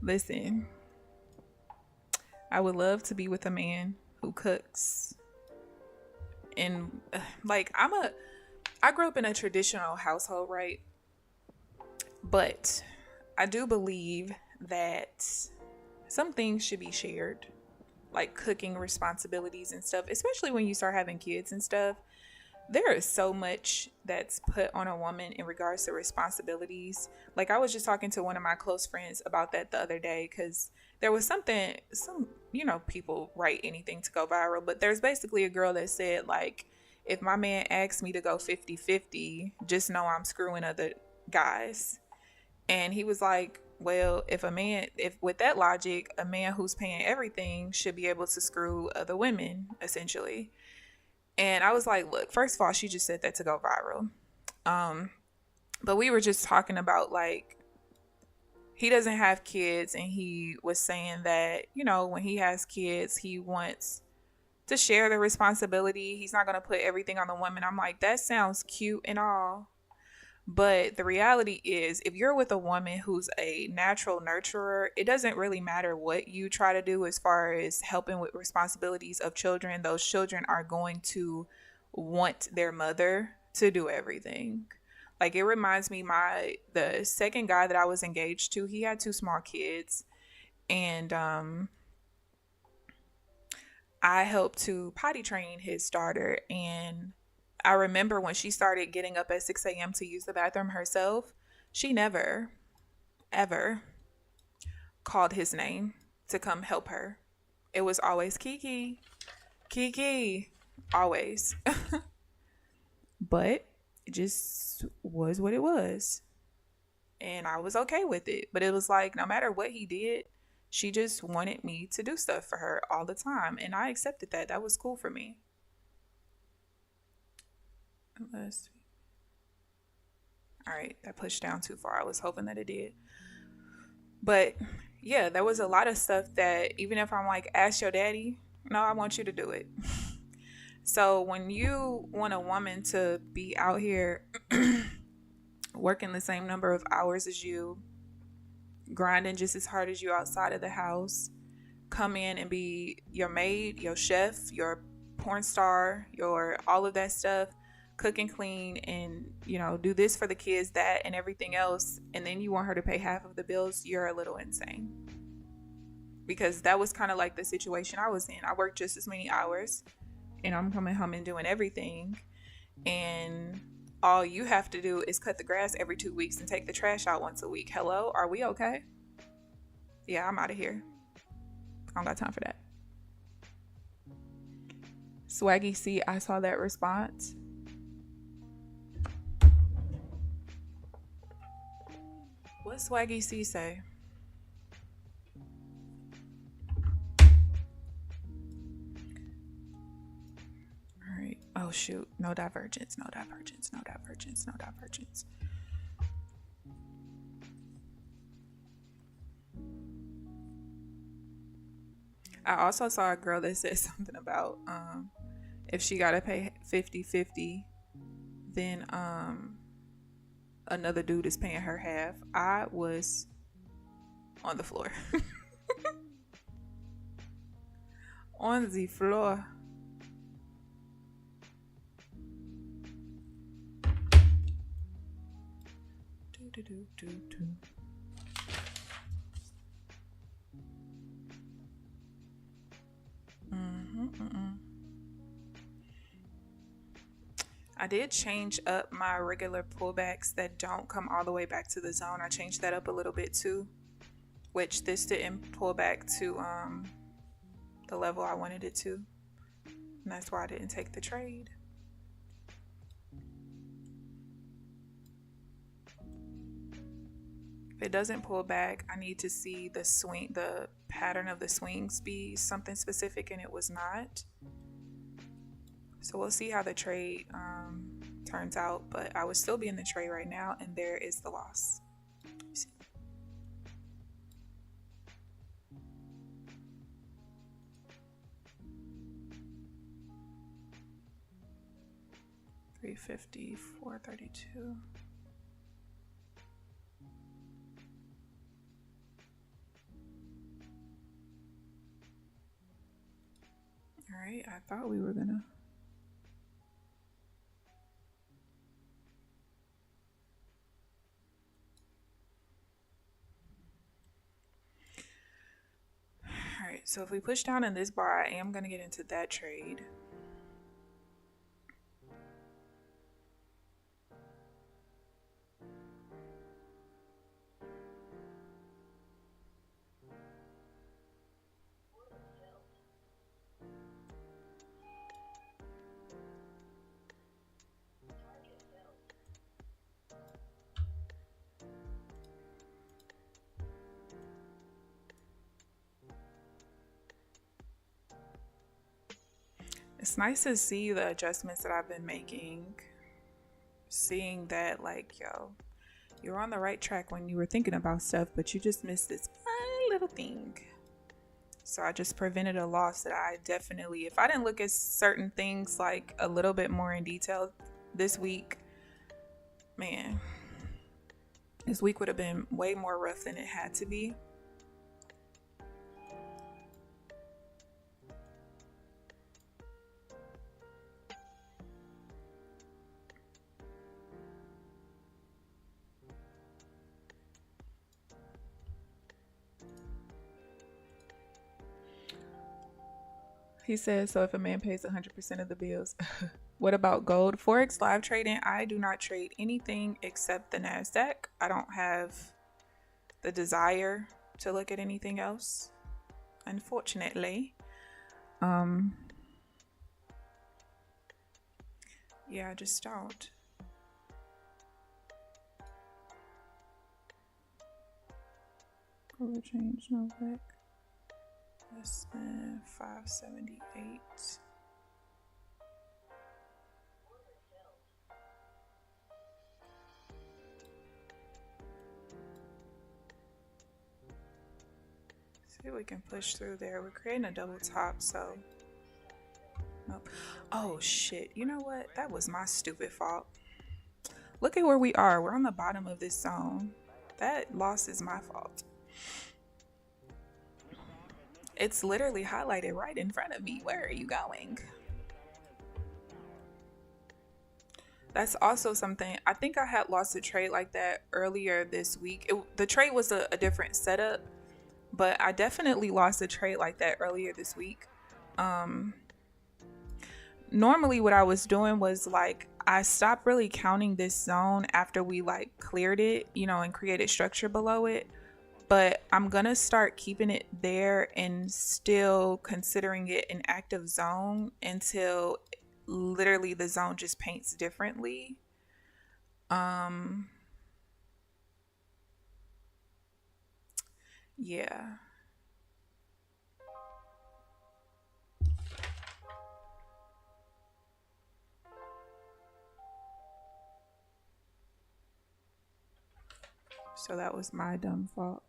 Listen, I would love to be with a man who cooks. And like, I grew up in a traditional household, right? But I do believe that some things should be shared, like cooking responsibilities and stuff, especially when you start having kids and stuff. There is so much that's put on a woman in regards to responsibilities. Like, I was just talking to one of my close friends about that the other day, because there was people write anything to go viral, but there's basically a girl that said, like, if my man asks me to go 50-50, just know I'm screwing other guys. And he was like, well, if with that logic, a man who's paying everything should be able to screw other women, essentially. And I was like, look, first of all, she just said that to go viral. But we were just talking about, like, he doesn't have kids, and he was saying that, when he has kids, he wants to share the responsibility. He's not going to put everything on the woman. I'm like, that sounds cute and all. But the reality is, if you're with a woman who's a natural nurturer, it doesn't really matter what you try to do as far as helping with responsibilities of children. Those children are going to want their mother to do everything. Like, it reminds me, the second guy that I was engaged to, he had 2 small kids. And I helped to potty train his daughter. And I remember when she started getting up at 6 a.m. to use the bathroom herself, she never, ever called his name to come help her. It was always Kiki, Kiki, always. But it just was what it was. And I was okay with it. But it was like, no matter what he did, she just wanted me to do stuff for her all the time. And I accepted that. That was cool for me. All right, that pushed down too far. I was hoping that it did. But yeah, there was a lot of stuff that, even if I'm like, ask your daddy, no, I want you to do it. So when you want a woman to be out here working the same number of hours as you, grinding just as hard as you outside of the house, come in and be your maid, your chef, your porn star, your all of that stuff, cook and clean and, you know, do this for the kids, that, and everything else, and then you want her to pay half of the bills, you're a little insane. Because that was kind of like the situation I was in. I worked just as many hours, and I'm coming home and doing everything, and all you have to do is cut the grass every 2 weeks and take the trash out once a week. Hello, are we okay? Yeah, I'm out of here. I don't got time for that. Swaggy C, I saw that response. What Swaggy C say? All right. Oh shoot. No divergence. No divergence. No divergence. No divergence. I also saw a girl that said something about if she gotta pay 50-50, then another dude is paying her half. I was on the floor. On the floor. I did change up my regular pullbacks that don't come all the way back to the zone. I changed that up a little bit too, which this didn't pull back to the level I wanted it to, and that's why I didn't take the trade. If it doesn't pull back, I need to see the swing, the pattern of the swings be something specific, and it was not. So we'll see how the trade turns out, but I would still be in the trade right now, and there is the loss. See. $350, $432. All right, I thought we were gonna. All right, so if we push down in this bar, I am gonna get into that trade. It's nice to see the adjustments that I've been making. Seeing that, like, yo, you're on the right track when you were thinking about stuff, but you just missed this one little thing. So I just prevented a loss that I definitely, if I didn't look at certain things like a little bit more in detail this week, man, this week would have been way more rough than it had to be. He says, so if a man pays 100% of the bills, what about gold? Forex live trading, I do not trade anything except the Nasdaq. I don't have the desire to look at anything else, unfortunately. Yeah, I just don't. Color change, no back. Less than 578. See if we can push through there. We're creating a double top, so nope. Oh shit, you know what? That was my stupid fault. Look at where we are. We're on the bottom of this zone. That loss is my fault. It's literally highlighted right in front of me. Where are you going? That's also something. I think I had lost a trade like that earlier this week. The trade was a different setup, but I definitely lost a trade like that earlier this week. Normally what I was doing was like I stopped really counting this zone after we like cleared it, and created structure below it. But I'm gonna start keeping it there and still considering it an active zone until literally the zone just paints differently. Yeah. So that was my dumb fault.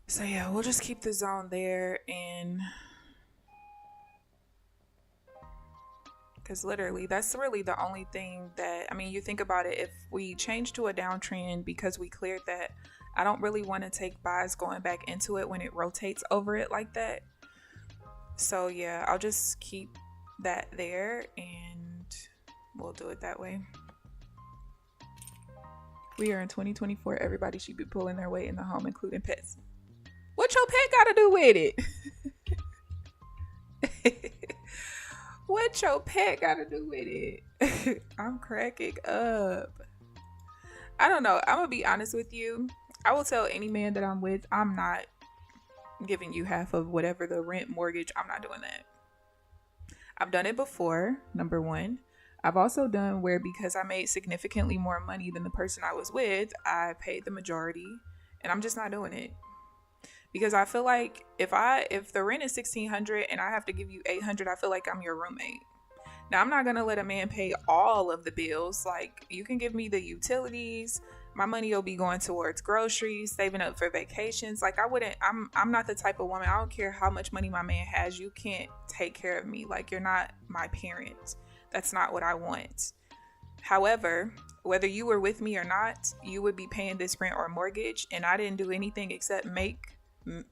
So yeah, we'll just keep the zone there, and because literally that's really the only thing that, I mean, you think about it, if we change to a downtrend because we cleared that, I don't really want to take buys going back into it when it rotates over it like that. So yeah, I'll just keep that there and we'll do it that way. We are in 2024. Everybody should be pulling their weight in the home, including pets. What your pet got to do with it? What your pet got to do with it? I'm cracking up. I don't know. I'm going to be honest with you. I will tell any man that I'm with, I'm not giving you half of whatever the rent, mortgage. I'm not doing that. I've done it before, number one. I've also done where because I made significantly more money than the person I was with, I paid the majority, and I'm just not doing it. Because I feel like if the rent is $1,600 and I have to give you $800, I feel like I'm your roommate. Now, I'm not gonna let a man pay all of the bills. Like, you can give me the utilities. My money will be going towards groceries, saving up for vacations. Like, I'm not the type of woman. I don't care how much money my man has. You can't take care of me. Like, you're not my parent. That's not what I want. However, whether you were with me or not, you would be paying this rent or mortgage, and I didn't do anything except make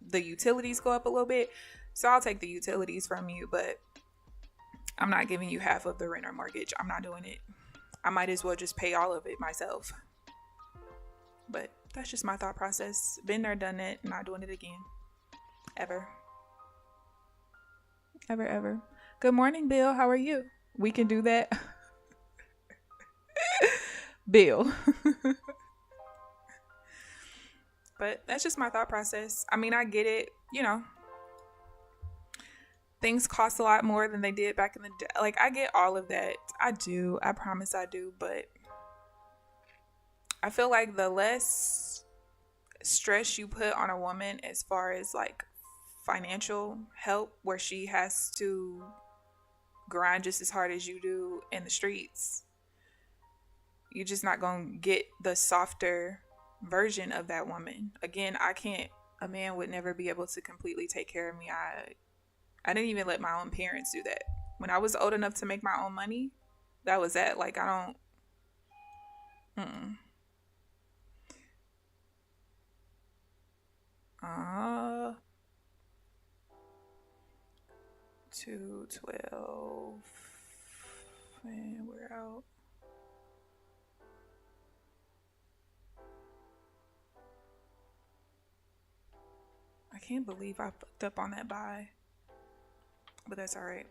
the utilities go up a little bit. So I'll take the utilities from you, but I'm not giving you half of the rent or mortgage. I'm not doing it. I might as well just pay all of it myself. But that's just my thought process. Been there, done it, not doing it again. Ever. Ever, ever. Good morning, Bill. How are you? We can do that. Bill. But that's just my thought process. I mean, I get it, things cost a lot more than they did back in the day. Like, I get all of that. I do. I promise I do. But I feel like the less stress you put on a woman as far as like financial help, where she has to grind just as hard as you do in the streets, you're just not going to get the softer version of that woman. Again, a man would never be able to completely take care of me. I didn't even let my own parents do that. When I was old enough to make my own money, that was that. Like, I don't, 212, and we're out. I can't believe I fucked up on that buy, but that's all right.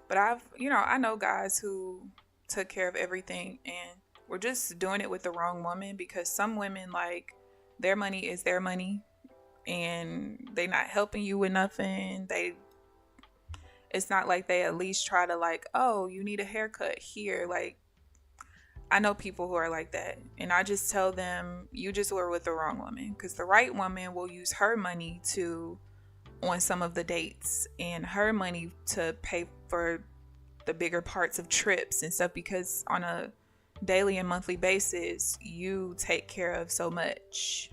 But I know guys who took care of everything and were just doing it with the wrong woman, because some women, like, their money is their money and they not helping you with nothing. It's not like they at least try to, like, oh, you need a haircut here. Like, I know people who are like that, and I just tell them, you just were with the wrong woman, because the right woman will use her money on some of the dates and her money to pay for the bigger parts of trips and stuff, because on a daily and monthly basis, you take care of so much,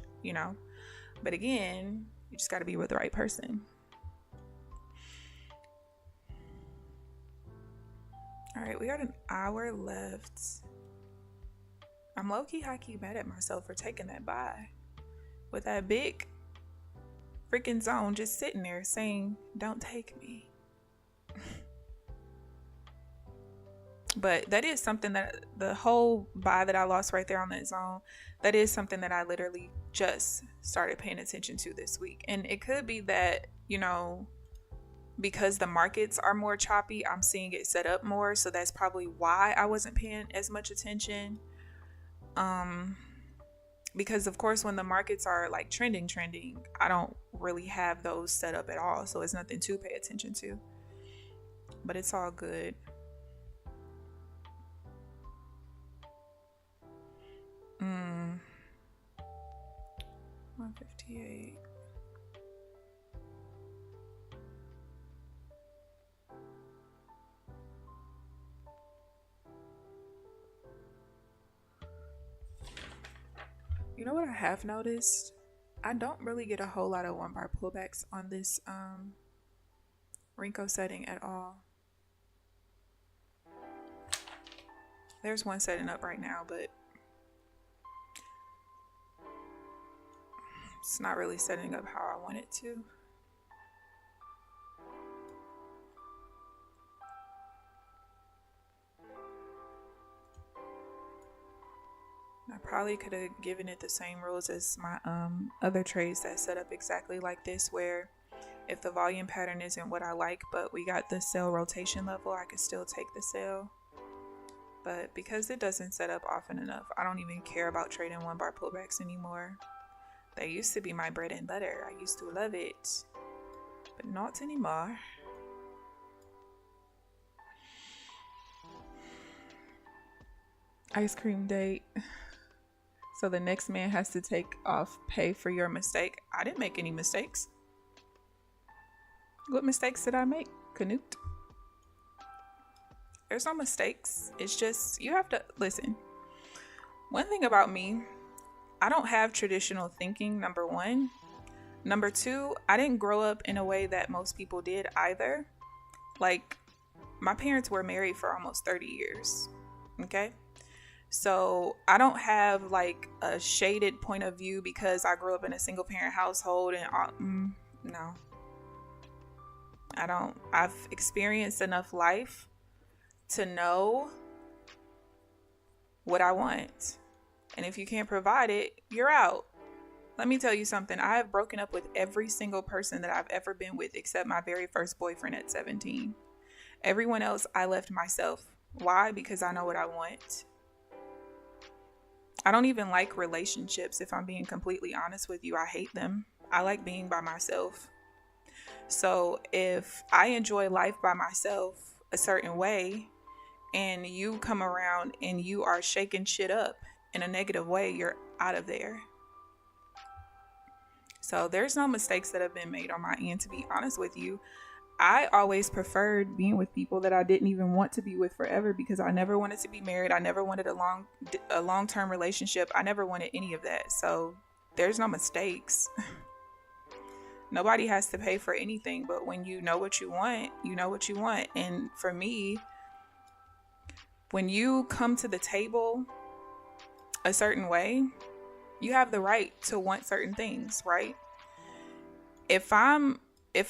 But again, you just got to be with the right person. All right, we got an hour left. I'm low-key, high-key mad at myself for taking that buy with that big freaking zone just sitting there saying, don't take me. But that is something that the whole buy that I lost right there on that zone, that is something that I literally just started paying attention to this week. And it could be that, you know, because the markets are more choppy, I'm seeing it set up more. So that's probably why I wasn't paying as much attention. Because of course, when the markets are like trending, I don't really have those set up at all. So it's nothing to pay attention to, but it's all good. $158. You know what I have noticed? I don't really get a whole lot of 1-bar pullbacks on this Renko setting at all. There's one setting up right now, but it's not really setting up how I want it to. I probably could have given it the same rules as my other trades that set up exactly like this, where if the volume pattern isn't what I like, but we got the sell rotation level, I could still take the sell. But because it doesn't set up often enough, I don't even care about trading 1-bar pullbacks anymore. They used to be my bread and butter. I used to love it, but not anymore. Ice cream date. So the next man has to take off pay for your mistake. I didn't make any mistakes. What mistakes did I make, Canute? There's no mistakes. It's just, you have to listen. One thing about me, I don't have traditional thinking, number one. Number two, I didn't grow up in a way that most people did either. Like, my parents were married for almost 30 years. Okay? So I don't have like a shaded point of view because I grew up in a single parent household and no, I don't. I've experienced enough life to know what I want. And if you can't provide it, you're out. Let me tell you something. I have broken up with every single person that I've ever been with except my very first boyfriend at 17. Everyone else, I left myself. Why? Because I know what I want. I don't even like relationships, if I'm being completely honest with you. I hate them. I like being by myself. So if I enjoy life by myself a certain way and you come around and you are shaking shit up in a negative way, you're out of there. So there's no mistakes that have been made on my end, to be honest with you. I always preferred being with people that I didn't even want to be with forever because I never wanted to be married. I never wanted a long-term relationship. I never wanted any of that. So there's no mistakes. Nobody has to pay for anything, but when you know what you want, you know what you want. And for me, when you come to the table a certain way, you have the right to want certain things, right? If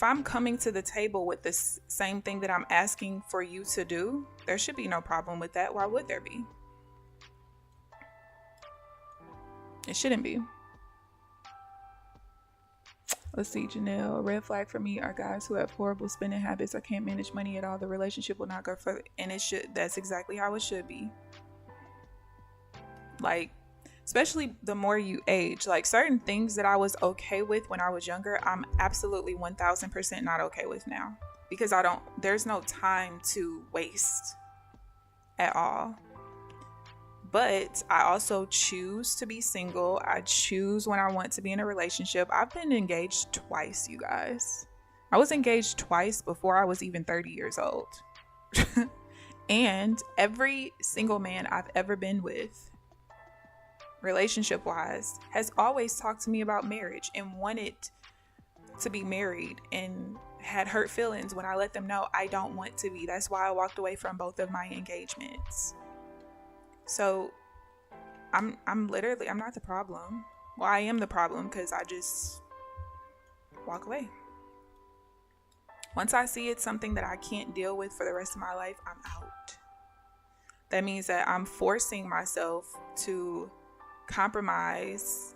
I'm coming to the table with this same thing that I'm asking for you to do, there should be no problem with that. Why would there be? It shouldn't be. Let's see, Janelle. A red flag for me are guys who have horrible spending habits or can't manage money at all. The relationship will not go further. And it should. That's exactly how it should be. Like, especially the more you age, like certain things that I was okay with when I was younger, I'm absolutely 1000% not okay with now because there's no time to waste at all. But I also choose to be single. I choose when I want to be in a relationship. I've been engaged twice, you guys. I was engaged twice before I was even 30 years old. And every single man I've ever been with, relationship wise, has always talked to me about marriage and wanted to be married and had hurt feelings when I let them know I don't want to be. That's why I walked away from both of my engagements. So I'm not the problem. Well, I am the problem because I just walk away. Once I see it's something that I can't deal with for the rest of my life, I'm out. That means that I'm forcing myself to compromise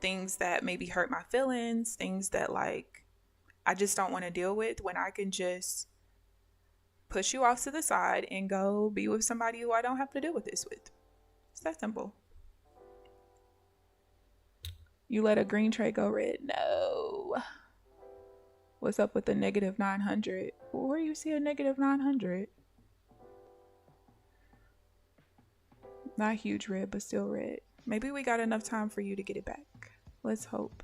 things that maybe hurt my feelings, things that like I just don't want to deal with, when I can just push you off to the side and go be with somebody who I don't have to deal with this with. It's that simple. You let a green trade go red? No. What's up with the negative 900? Where do you see a negative 900? Not huge red, but still red. Maybe we got enough time for you to get it back. Let's hope.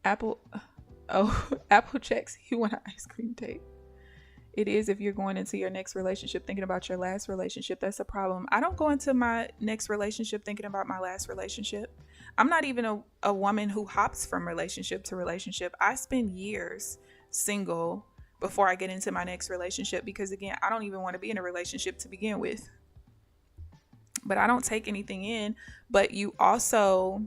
Apple checks you want an ice cream tape. It is if you're going into your next relationship thinking about your last relationship. That's a problem. I don't go into my next relationship thinking about my last relationship. I'm not even a woman who hops from relationship to relationship. I spend years single before I get into my next relationship because, again, I don't even want to be in a relationship to begin with. But I don't take anything in. But you also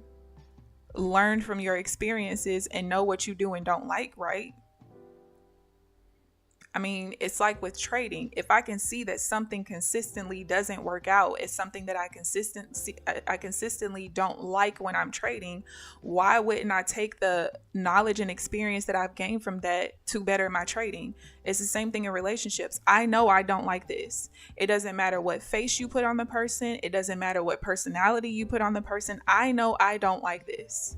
learn from your experiences and know what you do and don't like, right? I mean, it's like with trading. If I can see that something consistently doesn't work out, it's something that I consistently don't like when I'm trading, why wouldn't I take the knowledge and experience that I've gained from that to better my trading? It's the same thing in relationships. I know I don't like this. It doesn't matter what face you put on the person. It doesn't matter what personality you put on the person. I know I don't like this.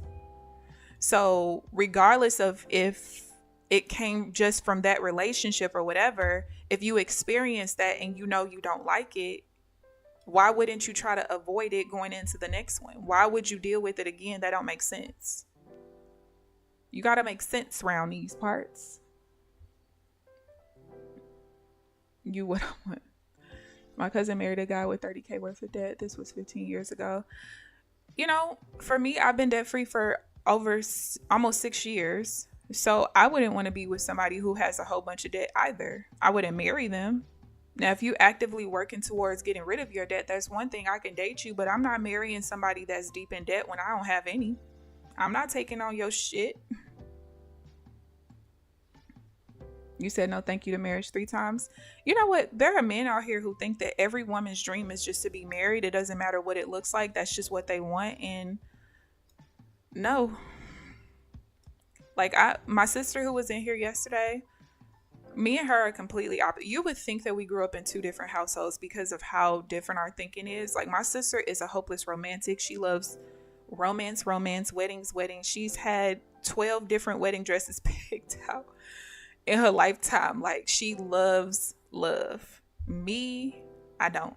So regardless of if it came just from that relationship or whatever, if you experience that and you know you don't like it, why wouldn't you try to avoid it going into the next one? Why would you deal with it again? That don't make sense. You got to make sense around these parts. You would want. My cousin married a guy with $30K worth of debt. This was 15 years ago. You know, for me, I've been debt free for over almost 6 years. So I wouldn't want to be with somebody who has a whole bunch of debt either. I wouldn't marry them. Now, if you actively working towards getting rid of your debt, that's one thing. I can date you, but I'm not marrying somebody that's deep in debt when I don't have any. I'm not taking on your shit. You said no thank you to marriage 3 times. You know what? There are men out here who think that every woman's dream is just to be married. It doesn't matter what it looks like. That's just what they want. And no. Like my sister who was in here yesterday, me and her are completely opposite. You would think that we grew up in 2 different households because of how different our thinking is. Like my sister is a hopeless romantic. She loves romance, weddings. She's had 12 different wedding dresses picked out in her lifetime. Like she loves love. Me, I don't.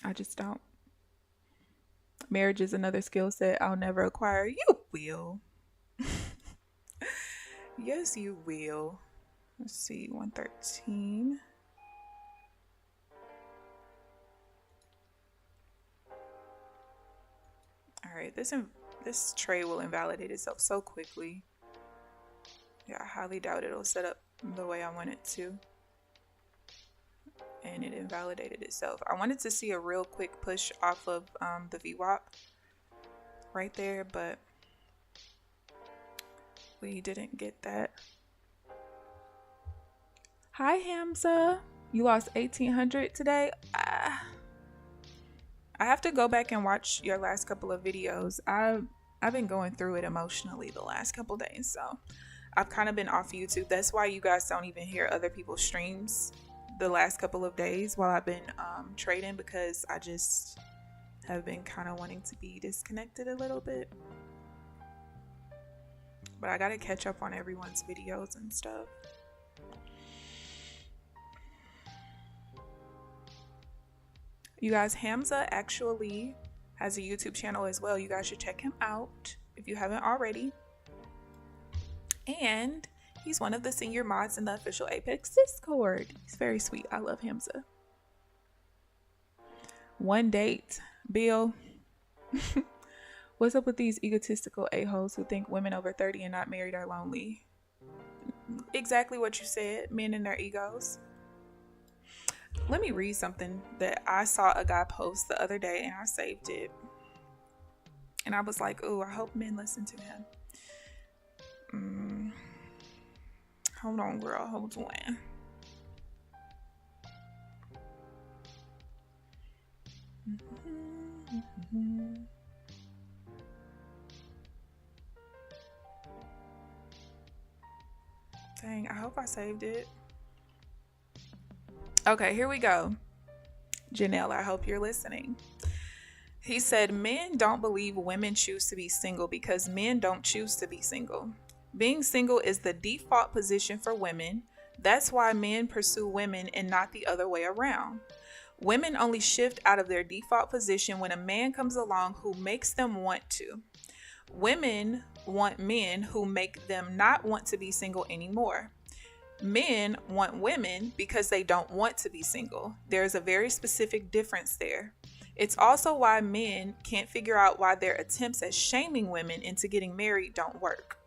I just don't. Marriage is another skill set I'll never acquire. You will. Yes, you will. Let's see, 113. All right, this trade will invalidate itself so quickly. Yeah, I highly doubt it'll set up the way I want it to. And it invalidated itself. I wanted to see a real quick push off of the VWAP right there, but we didn't get that. Hi Hamza, you lost 1,800 today. I have to go back and watch your last couple of videos. I've been going through it emotionally the last couple days, so I've kind of been off YouTube. That's why you guys don't even hear other people's streams the last couple of days while I've been trading, because I just have been kind of wanting to be disconnected a little bit. But I gotta catch up on everyone's videos and stuff. You guys, Hamza actually has a YouTube channel as well. You guys should check him out if you haven't already. And he's one of the senior mods in the official Apex Discord. He's very sweet. I love Hamza. One date, Bill. What's up with these egotistical a-holes who think women over 30 and not married are lonely? Exactly what you said, men and their egos. Let me read something that I saw a guy post the other day and I saved it. And I was like, ooh, I hope men listen to him. Hold on, girl. Hold on. Dang, I hope I saved it. Okay, here we go. Janelle, I hope you're listening. He said, men don't believe women choose to be single because men don't choose to be single. Being single is the default position for women. That's why men pursue women and not the other way around. Women only shift out of their default position when a man comes along who makes them want to. Women want men who make them not want to be single anymore. Men want women because they don't want to be single. There's a very specific difference there. It's also why men can't figure out why their attempts at shaming women into getting married don't work.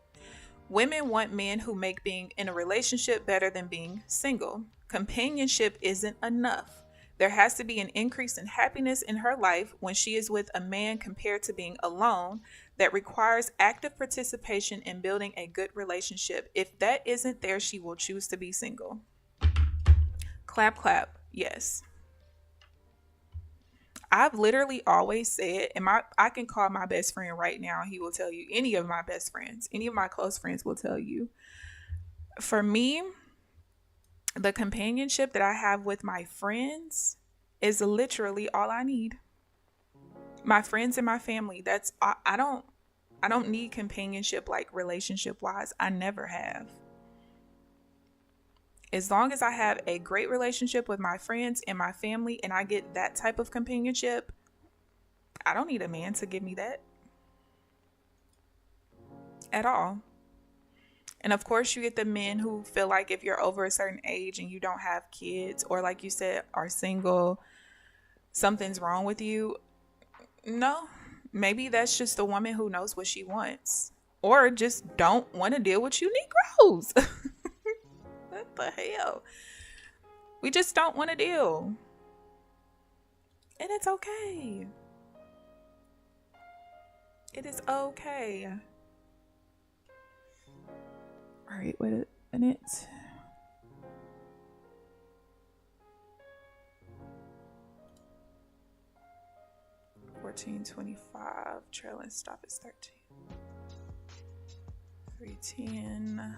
Women want men who make being in a relationship better than being single. Companionship isn't enough. There has to be an increase in happiness in her life when she is with a man compared to being alone that requires active participation in building a good relationship. If that isn't there, she will choose to be single. Clap, clap. Yes. I've literally always said, and I can call my best friend right now. He will tell you, any of my best friends, any of my close friends will tell you. For me, the companionship that I have with my friends is literally all I need. My friends and my family, I don't need companionship like relationship wise. I never have. As long as I have a great relationship with my friends and my family and I get that type of companionship, I don't need a man to give me that at all. And of course, you get the men who feel like if you're over a certain age and you don't have kids, or like you said, are single, something's wrong with you. No, maybe that's just a woman who knows what she wants, or just don't want to deal with you Negroes. What the hell? We just don't want to deal. And it's okay. It is okay. All right, wait a minute. $14.25. Trailing stop is 13. 310.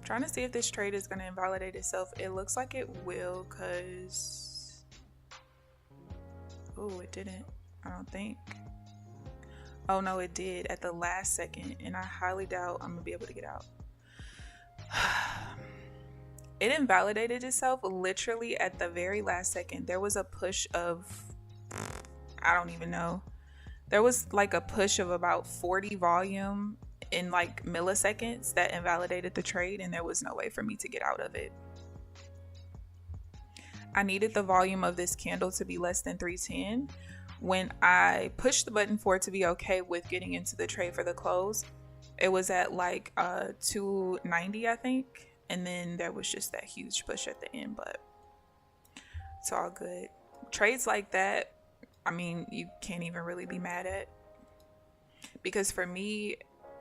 Trying to see if this trade is going to invalidate itself. It looks like it will, because oh, it didn't. I don't think. Oh no, it did at the last second, and I highly doubt I'm gonna be able to get out. It invalidated itself literally at the very last second. There was a push of, I don't even know. There was like a push of about 40 volume in like milliseconds that invalidated the trade, and there was no way for me to get out of it. I needed the volume of this candle to be less than 310. When I pushed the button for it to be okay with getting into the trade for the close, it was at like 290, I think. And then there was just that huge push at the end, but it's all good. Trades like that, I mean, you can't even really be mad at. Because for me,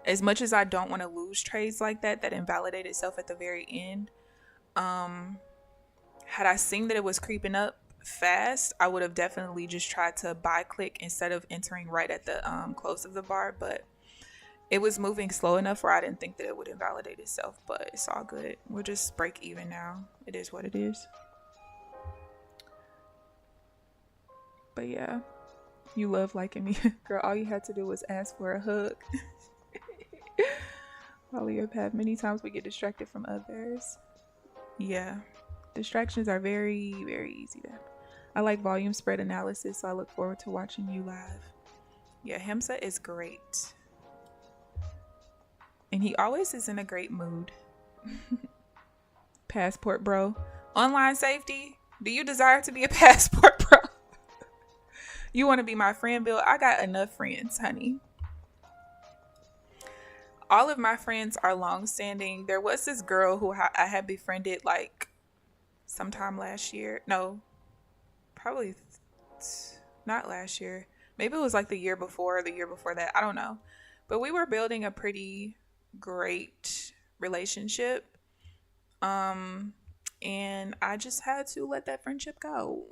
as much as I don't want to lose trades like that invalidate itself at the very end, had I seen that it was creeping up fast, I would have definitely just tried to buy click instead of entering right at the close of the bar, but it was moving slow enough where I didn't think that it would invalidate itself, but it's all good. We'll just break even now. It is what it is. But yeah, you love liking me. Girl, all you had to do was ask for a hug. While we have had many times we get distracted from others. Yeah, distractions are very, very easy to. I like volume spread analysis, so I look forward to watching you live. Yeah, Hamza is great. And he always is in a great mood. Passport bro. Online safety. Do you desire to be a passport bro? You want to be my friend, Bill? I got enough friends, honey. All of my friends are long-standing. There was this girl who I had befriended like sometime last year. No, probably not last year. Maybe it was like the year before or the year before that. I don't know. But we were building a pretty great relationship. And I just had to let that friendship go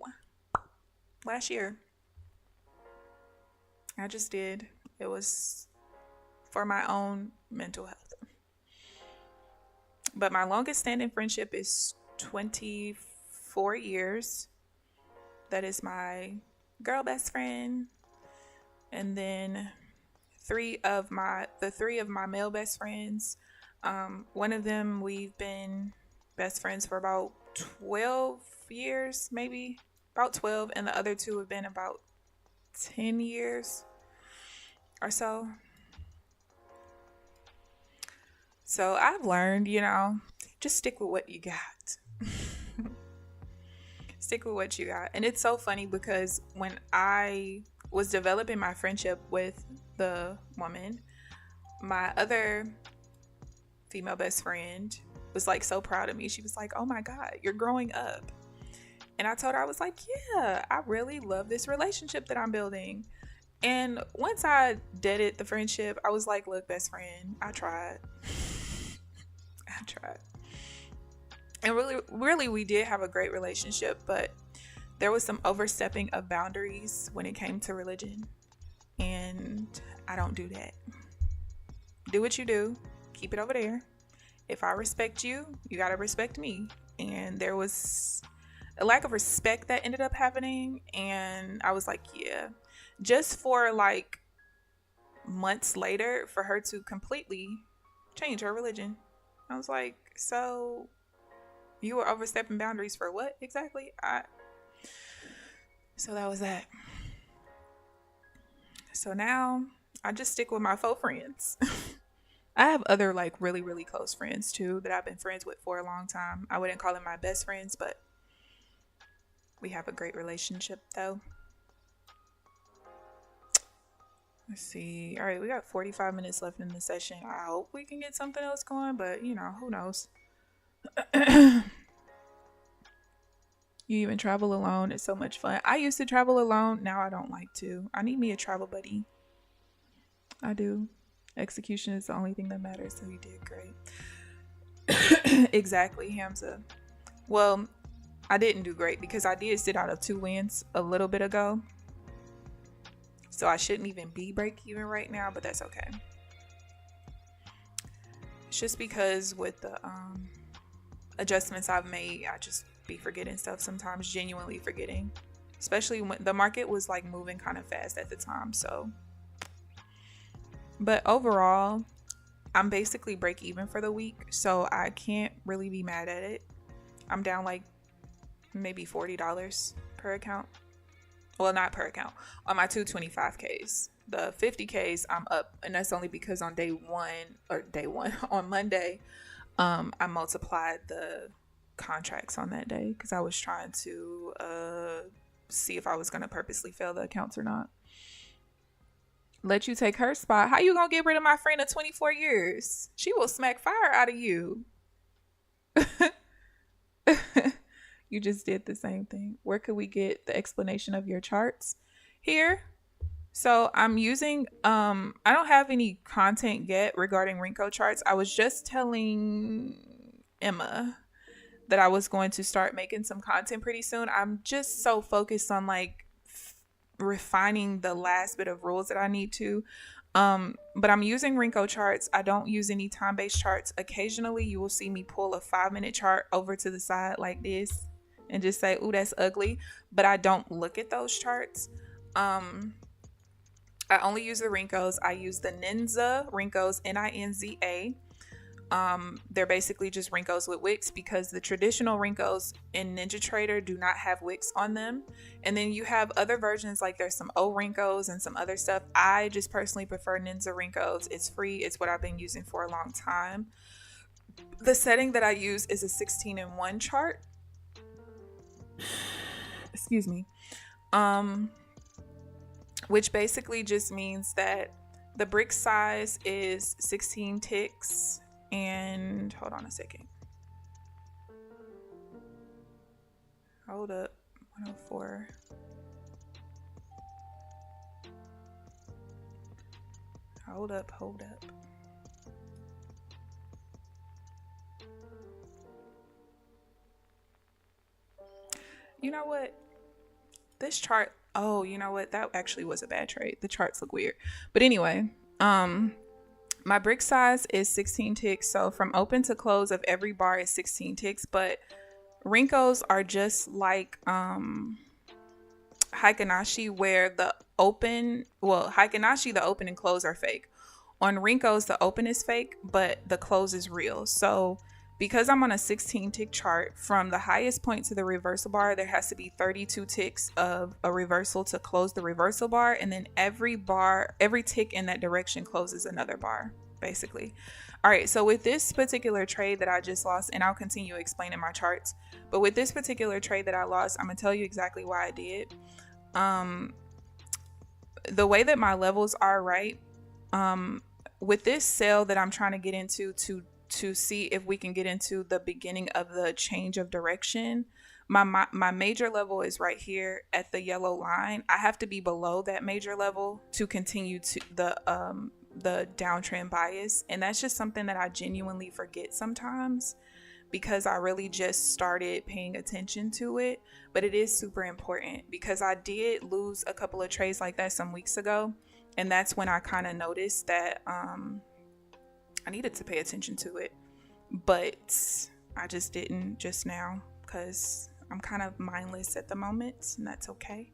last year. I just did. It was for my own mental health. But my longest standing friendship is 24 years. That is my girl best friend. And then the three of my male best friends. One of them, we've been best friends for about 12 years, maybe about 12. And the other two have been about 10 years or so. So I've learned, just stick with what you got. Stick with what you got. And it's so funny because when I was developing my friendship with the woman, my other female best friend was like so proud of me. She was like, "Oh my God, you're growing up." And I told her, I was like, "Yeah, I really love this relationship that I'm building." And once I deaded the friendship, I was like, "Look, best friend, I tried. I tried." And really, we did have a great relationship, but there was some overstepping of boundaries when it came to religion. And I don't do that. Do what you do. Keep it over there. If I respect you, you got to respect me. And there was a lack of respect that ended up happening. And I was like, yeah. Just for like months later, for her to completely change her religion. I was like, so you were overstepping boundaries for what exactly? So that was that. So now I just stick with my faux friends. I have other like really, really close friends too that I've been friends with for a long time. I wouldn't call them my best friends, but we have a great relationship though. Let's see. All right, we got 45 minutes left in the session. I hope we can get something else going, but who knows? You even travel alone. It's so much fun. I used to travel alone. Now I don't like to. I need me a travel buddy. I do. Execution is the only thing that matters, so you did great. Exactly, Hamza. Well, I didn't do great because I did sit out of 2 wins a little bit ago. So I shouldn't even be break even right now, but that's okay. It's just because with the adjustments I've made, I just be forgetting stuff sometimes, genuinely forgetting. Especially when the market was like moving kind of fast at the time, so. But overall, I'm basically break even for the week, so I can't really be mad at it. I'm down like maybe $40 per account. Well, not per account. On my 225Ks. The 50Ks I'm up, and that's only because on on Monday, I multiplied the contracts on that day because I was trying to see if I was going to purposely fail the accounts or not. Let you take her spot. How you gonna get rid of my friend of 24 years? She will smack fire out of you. You just did the same thing. Where could we get the explanation of your charts? Here. So I'm using, I don't have any content yet regarding Renko charts. I was just telling Emma that I was going to start making some content pretty soon. I'm just so focused on like refining the last bit of rules that I need to. But I'm using Renko charts. I don't use any time-based charts. Occasionally you will see me pull a 5-minute chart over to the side like this and just say, "Ooh, that's ugly." But I don't look at those charts. I only use the Renkos. I use the Ninja Renkos, Ninza. They're basically just Renkos with wicks because the traditional Renkos in NinjaTrader do not have wicks on them. And then you have other versions, like there's some O Renkos and some other stuff. I just personally prefer Ninja Renkos. It's free. It's what I've been using for a long time. The setting that I use is a 16-in-1 chart. Excuse me. which basically just means that the brick size is 16 ticks. And hold on a second. Hold up. 104. Hold up. You know what? This chart, oh, you know what? That actually was a bad trade. The charts look weird. But anyway, my brick size is 16 ticks. So from open to close of every bar is 16 ticks. But Rinkos are just like Heikinashi, where the open, Heikinashi, the open and close are fake. On Rinkos, the open is fake, but the close is real. So because I'm on a 16 tick chart, from the highest point to the reversal bar, there has to be 32 ticks of a reversal to close the reversal bar. And then every tick in that direction closes another bar, basically. All right, so with this particular trade that I just lost, and I'll continue explaining my charts, but with this particular trade that I lost, I'm gonna tell you exactly why I did. The way that my levels are, right, with this sale that I'm trying to get into to see if we can get into the beginning of the change of direction, my major level is right here at the yellow line. I have to be below that major level to continue to the downtrend bias, and that's just something that I genuinely forget sometimes because I really just started paying attention to it. But it is super important because I did lose a couple of trades like that some weeks ago, and that's when I kind of noticed that I needed to pay attention to it, but I just didn't just now because I'm kind of mindless at the moment, and that's okay.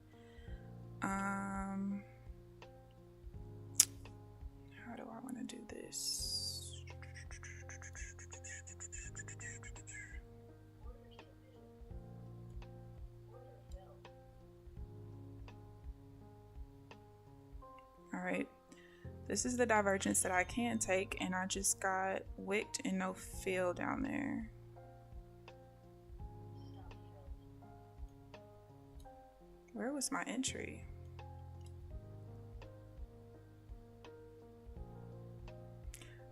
How do I want to do this? All right. This is the divergence that I can take, and I just got wicked and no fill down there. Where was my entry?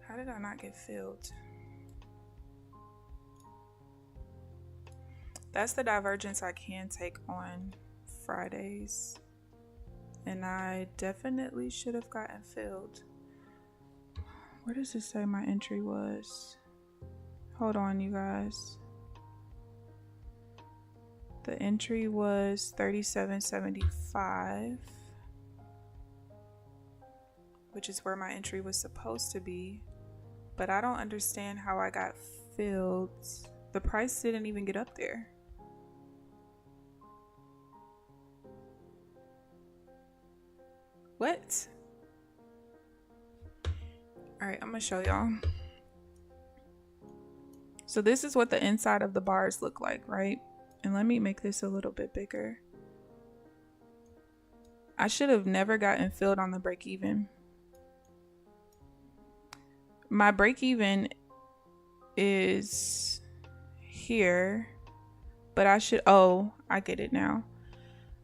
How did I not get filled? That's the divergence I can take on Fridays. And I definitely should have gotten filled. Where does it say my entry was? Hold on, you guys. The entry was 37.75, which is where my entry was supposed to be. But I don't understand how I got filled. The price didn't even get up there. What? All right, I'm gonna show y'all. So this is what the inside of the bars look like, right? And let me make this a little bit bigger. I should have never gotten filled on the break even. My break even is here, but I should, oh, I get it now.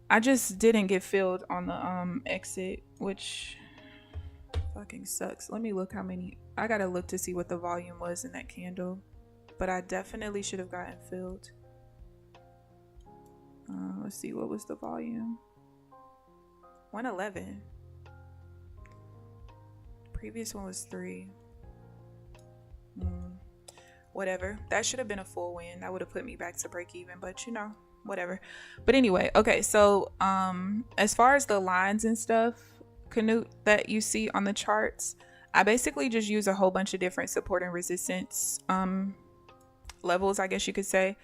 I just didn't get filled on the exit, which fucking sucks. Let me look how many. I gotta look to see what the volume was in that candle, but I definitely should have gotten filled. Let's see, what was the volume? 111. Previous one was 3. Whatever. That should have been a full win. That would have put me back to break even, but you know, whatever. But anyway, okay, so as far as the lines and stuff, Canute, that you see on the charts, I basically just use a whole bunch of different support and resistance levels, I guess you could say.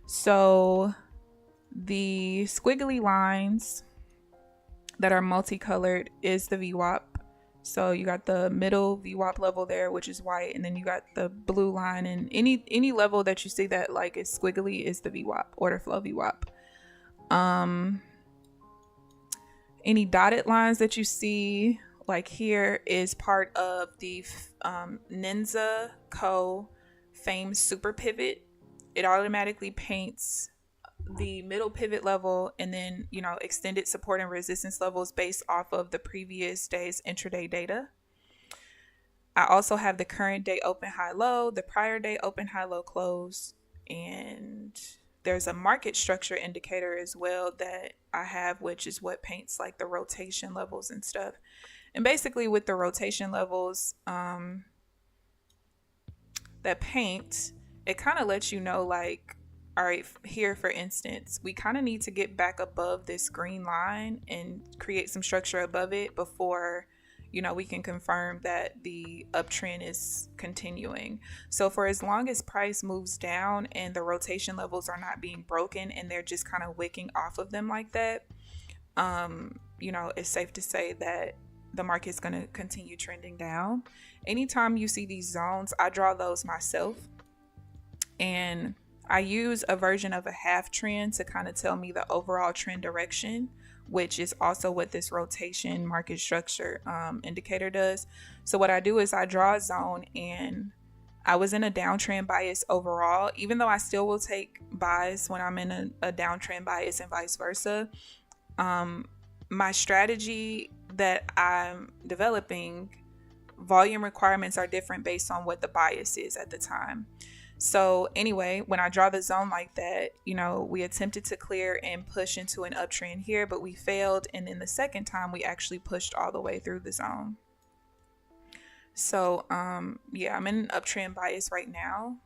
So the squiggly lines that are multicolored is the VWAP. So you got the middle VWAP level there, which is white, and then you got the blue line, and any level that you see that like is squiggly is the VWAP, order flow VWAP. Any dotted lines that you see like here is part of the NinjaTrader Fame Super Pivot. It automatically paints the middle pivot level, and then, you know, extended support and resistance levels based off of the previous day's intraday data. I also have the current day open high low, the prior day open high low close, and there's a market structure indicator as well that I have, which is what paints like the rotation levels and stuff. And basically with the rotation levels, that paint, it kind of lets you know, like, all right, here for instance, we kind of need to get back above this green line and create some structure above it before, you know, we can confirm that the uptrend is continuing. So for as long as price moves down and the rotation levels are not being broken and they're just kind of wicking off of them like that, you know, it's safe to say that the market's going to continue trending down. Anytime you see these zones, I draw those myself, and I use a version of a half trend to kind of tell me the overall trend direction, which is also what this rotation market structure indicator does. So what I do is I draw a zone, and I was in a downtrend bias overall, even though I still will take buys when I'm in a downtrend bias and vice versa. My strategy that I'm developing, volume requirements are different based on what the bias is at the time. So anyway, when I draw the zone like that, you know, we attempted to clear and push into an uptrend here, but we failed. And then the second time we actually pushed all the way through the zone. So, yeah, I'm in an uptrend bias right now.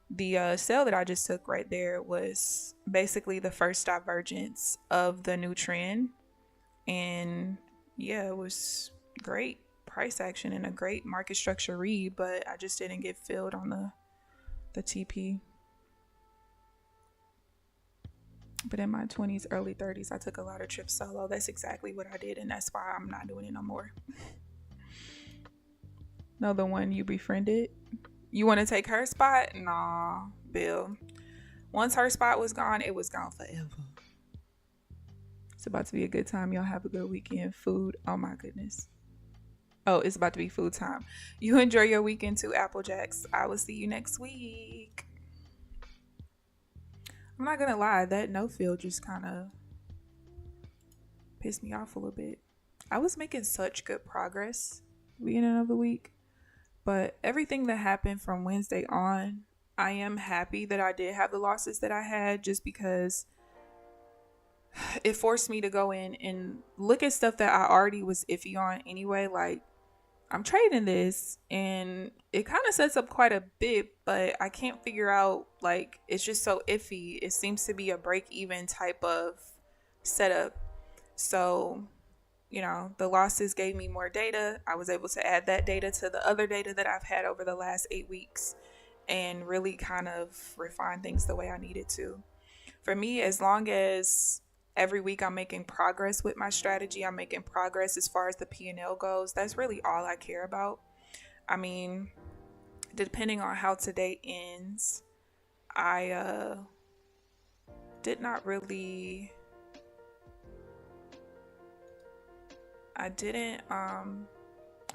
The sell that I just took right there was basically the first divergence of the new trend. And yeah, it was great price action and a great market structure read, but I just didn't get filled on the TP. But in my 20s, early 30s, I took a lot of trips solo. That's exactly what I did, and that's why I'm not doing it no more. No, the one you befriended? You want to take her spot? Nah, Bill. Once her spot was gone, it was gone forever. It's about to be a good time. Y'all have a good weekend. Food. Oh my goodness. Oh, it's about to be food time. You enjoy your weekend too, Applejacks. I will see you next week. I'm not gonna lie, that no field just kind of pissed me off a little bit. I was making such good progress beginning of the week, but everything that happened from Wednesday on, I am happy that I did have the losses that I had, just because it forced me to go in and look at stuff that I already was iffy on anyway. Like, I'm trading this and it kind of sets up quite a bit, but I can't figure out, like, it's just so iffy. It seems to be a break even type of setup. So, you know, the losses gave me more data. I was able to add that data to the other data that I've had over the last 8 weeks and really kind of refine things the way I needed to. For me, as long as every week I'm making progress with my strategy, I'm making progress as far as the P&L goes, that's really all I care about. I mean, depending on how today ends, I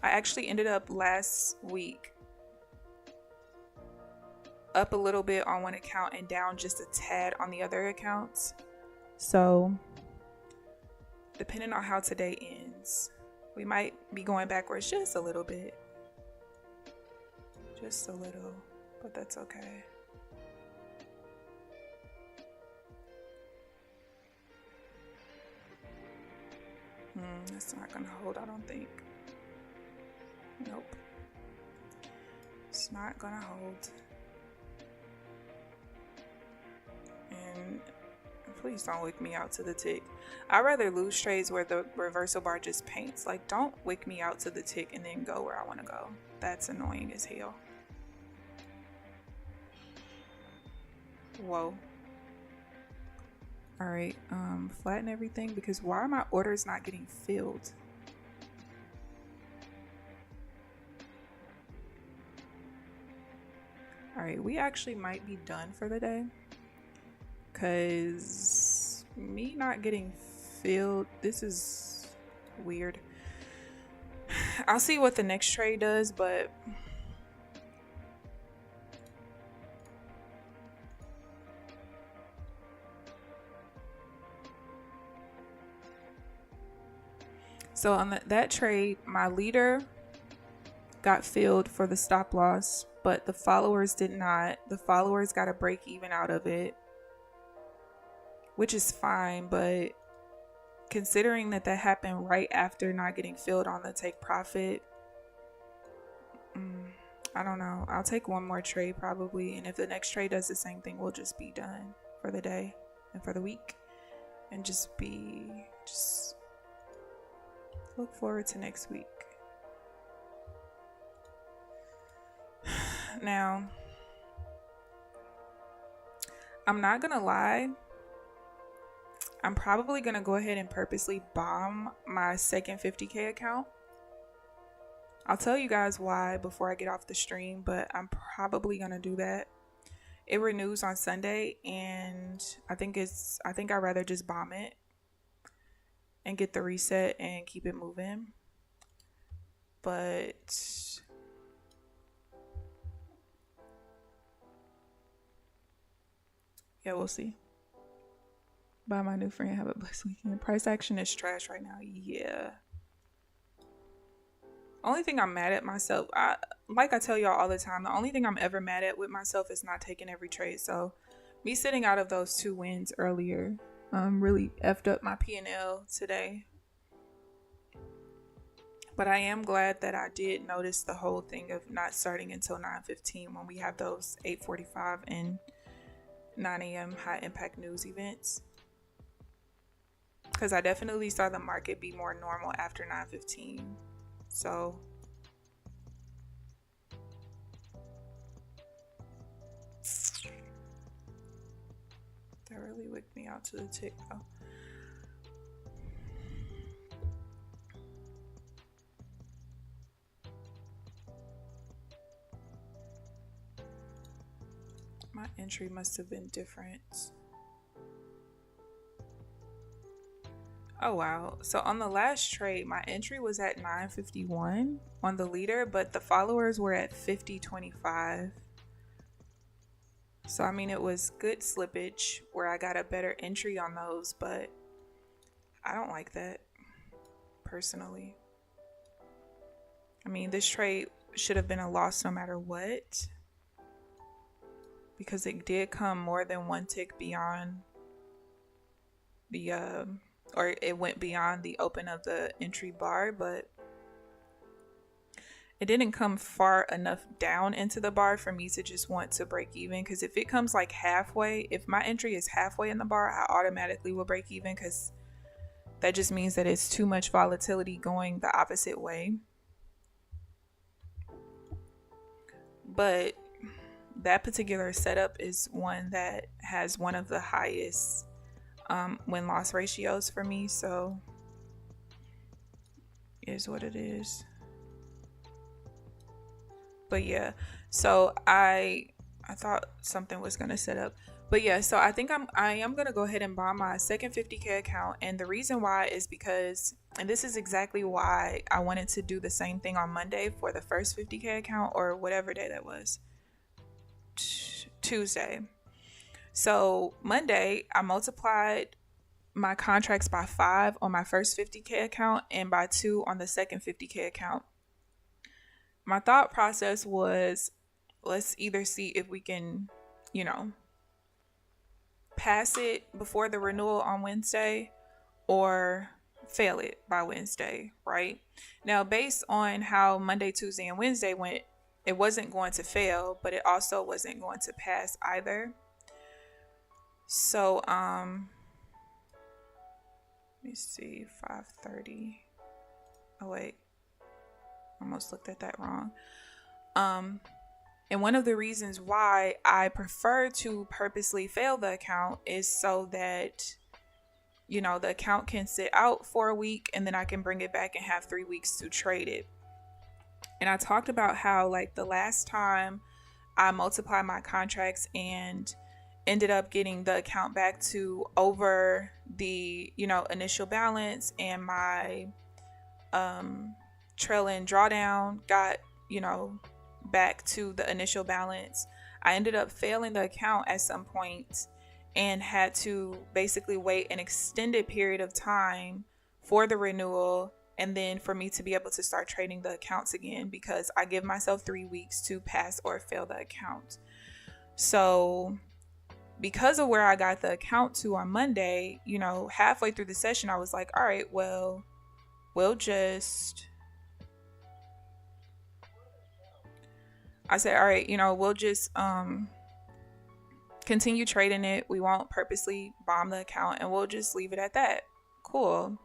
actually ended up last week up a little bit on one account and down just a tad on the other accounts. So depending on how today ends, we might be going backwards just a little bit. Just a little, but that's okay. That's not gonna hold, I don't think. Nope. It's not gonna hold. And please don't wick me out to the tick. I'd rather lose trades where the reversal bar just paints. Like, don't wick me out to the tick and then go where I want to go. That's annoying as hell. Whoa. All right, flatten everything, because why are my orders not getting filled? All right, we actually might be done for the day, because me not getting filled, this is weird. I'll see what the next trade does, but So on that trade, my leader got filled for the stop loss, but the followers did not. The followers got a break even out of it, which is fine, but considering that happened right after not getting filled on the take profit, I don't know. I'll take one more trade probably, and if the next trade does the same thing, we'll just be done for the day and for the week, and just look forward to next week. Now, I'm not gonna lie, I'm probably gonna go ahead and purposely bomb my second 50K account. I'll tell you guys why before I get off the stream, but I'm probably gonna do that. It renews on Sunday, and I think I'd rather just bomb it and get the reset and keep it moving. But yeah, we'll see. Bye, my new friend. Have a blessed weekend. Price action is trash right now. Yeah. Only thing I'm mad at myself, like I tell y'all all the time, the only thing I'm ever mad at with myself is not taking every trade. So me sitting out of those 2 wins earlier really effed up my P&L today. But I am glad that I did notice the whole thing of not starting until 9:15 when we have those 8:45 and 9 a.m. high impact news events. Because I definitely saw the market be more normal after 9:15. So that really wicked me out to the tick though. My entry must have been different. Oh wow. So on the last trade, my entry was at 951 on the leader, but the followers were at 5025. So I mean, it was good slippage where I got a better entry on those, but I don't like that personally. I mean, this trade should have been a loss no matter what, because it did come more than one tick beyond the or it went beyond the open of the entry bar, but it didn't come far enough down into the bar for me to just want to break even. Because if it comes like halfway, if my entry is halfway in the bar, I automatically will break even, because that just means that it's too much volatility going the opposite way. But that particular setup is one that has one of the highest win-loss ratios for me, so it is what it is. But yeah, so I thought something was gonna set up, but yeah, so I think I am gonna go ahead and bomb my second 50K account, and the reason why is because, and this is exactly why I wanted to do the same thing on Monday for the first 50K account, or whatever day that was, Tuesday. So Monday I multiplied my contracts by 5 on my first 50K account and by 2 on the second 50K account. My thought process was, let's either see if we can, pass it before the renewal on Wednesday or fail it by Wednesday, right? Now, based on how Monday, Tuesday, and Wednesday went, it wasn't going to fail, but it also wasn't going to pass either. So, let me see, 5:30. Oh, wait. Almost looked at that wrong. And one of the reasons why I prefer to purposely fail the account is so that, the account can sit out for a week and then I can bring it back and have 3 weeks to trade it. And I talked about how, like, the last time I multiplied my contracts and ended up getting the account back to over the, initial balance, and my trail-in drawdown got, back to the initial balance, I ended up failing the account at some point and had to basically wait an extended period of time for the renewal and then for me to be able to start trading the accounts again, because I give myself 3 weeks to pass or fail the account. So because of where I got the account to on Monday, you know, halfway through the session, I was like, all right, well, we'll just, I said, all right, you know, we'll just continue trading it. We won't purposely bomb the account, and we'll just leave it at that. Cool.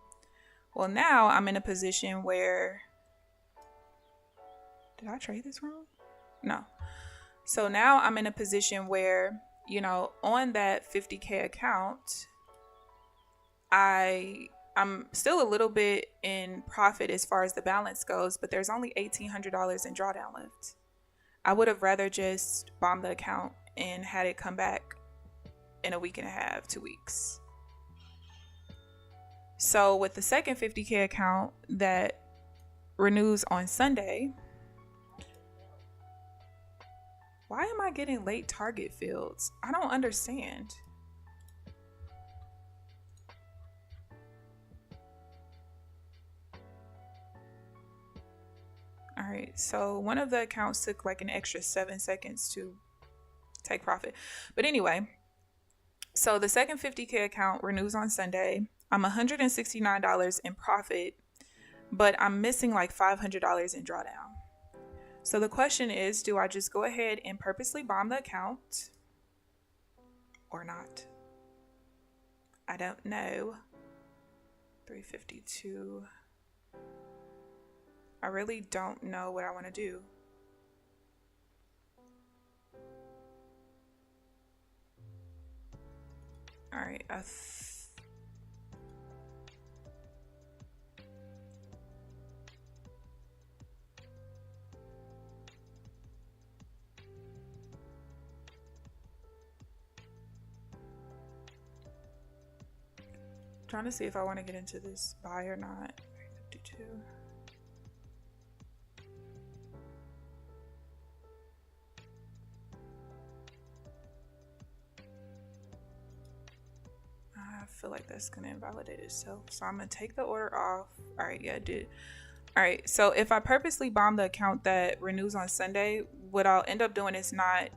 Well, now I'm in a position where, did I trade this wrong? No. So now I'm in a position where, you know, on that 50K account, I'm still a little bit in profit as far as the balance goes, but there's only $1,800 in drawdown left. I would have rather just bombed the account and had it come back in a week and a half, 2 weeks. So with the second 50K account that renews on Sunday, why am I getting late target fields? I don't understand. All right, so one of the accounts took like an extra 7 seconds to take profit. But anyway, so the second 50K account renews on Sunday. I'm $169 in profit, but I'm missing like $500 in drawdown. So the question is, do I just go ahead and purposely bomb the account or not? I don't know. 352. I really don't know what I want to do. All right, trying to see if I want to get into this buy or not. 52. I feel like that's going to invalidate itself. So I'm going to take the order off. All right, yeah, I did. All right, so if I purposely bomb the account that renews on Sunday, what I'll end up doing is not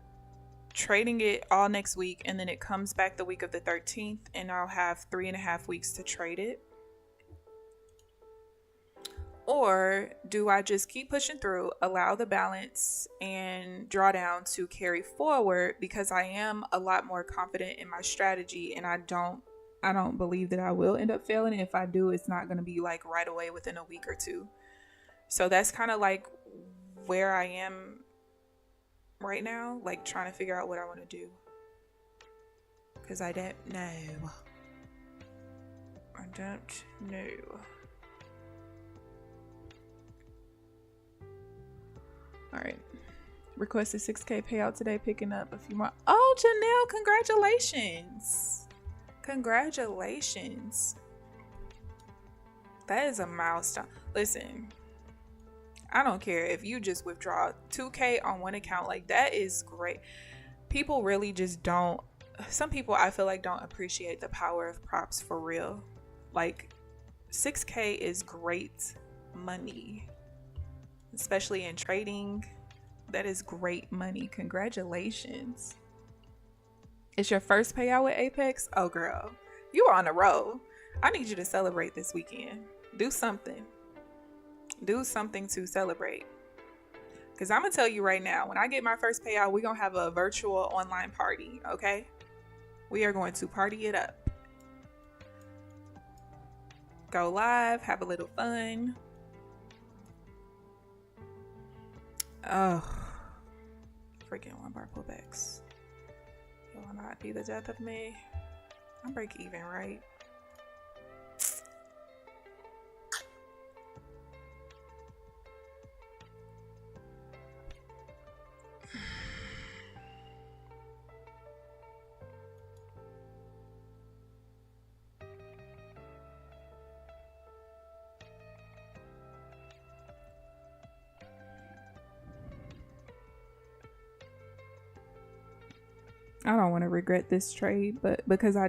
trading it all next week, and then it comes back the week of the 13th, and I'll have 3.5 weeks to trade it. Or do I just keep pushing through, allow the balance and drawdown to carry forward, because I am a lot more confident in my strategy, and I don't believe that I will end up failing. If I do, it's not going to be like right away within a week or two. So that's kind of like where I am right now, like trying to figure out what I want to do, because I don't know. All right, requested 6K payout today, picking up a few more. Oh, Janelle, congratulations. That is a milestone. Listen, I don't care if you just withdraw 2K on one account. Like, that is great. People really just don't, some people I feel like don't appreciate the power of props for real. Like, 6K is great money, especially in trading. That is great money. Congratulations. It's your first payout with Apex? Oh, girl, you are on a roll. I need you to celebrate this weekend. Do something. Do something to celebrate. Because I'm going to tell you right now, when I get my first payout, we're going to have a virtual online party, okay? We are going to party it up. Go live, have a little fun. Oh, freaking 1 bar pullbacks. It will not be the death of me. I'm break even, right? I don't want to regret this trade, but because I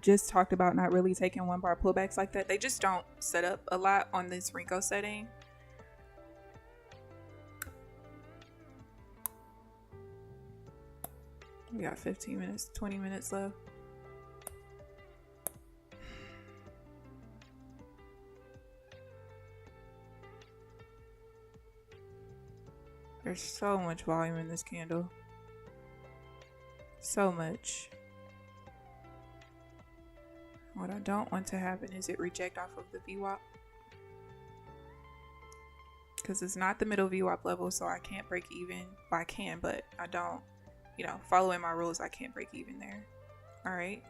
just talked about not really taking 1 bar pullbacks like that. They just don't set up a lot on this Renko setting. We got 15 minutes, 20 minutes left. There's so much volume in this candle. So much. What I don't want to happen is it reject off of the VWAP. Because it's not the middle VWAP level, so I can't break even. Well, I can, but I don't. You know, following my rules, I can't break even there. All right.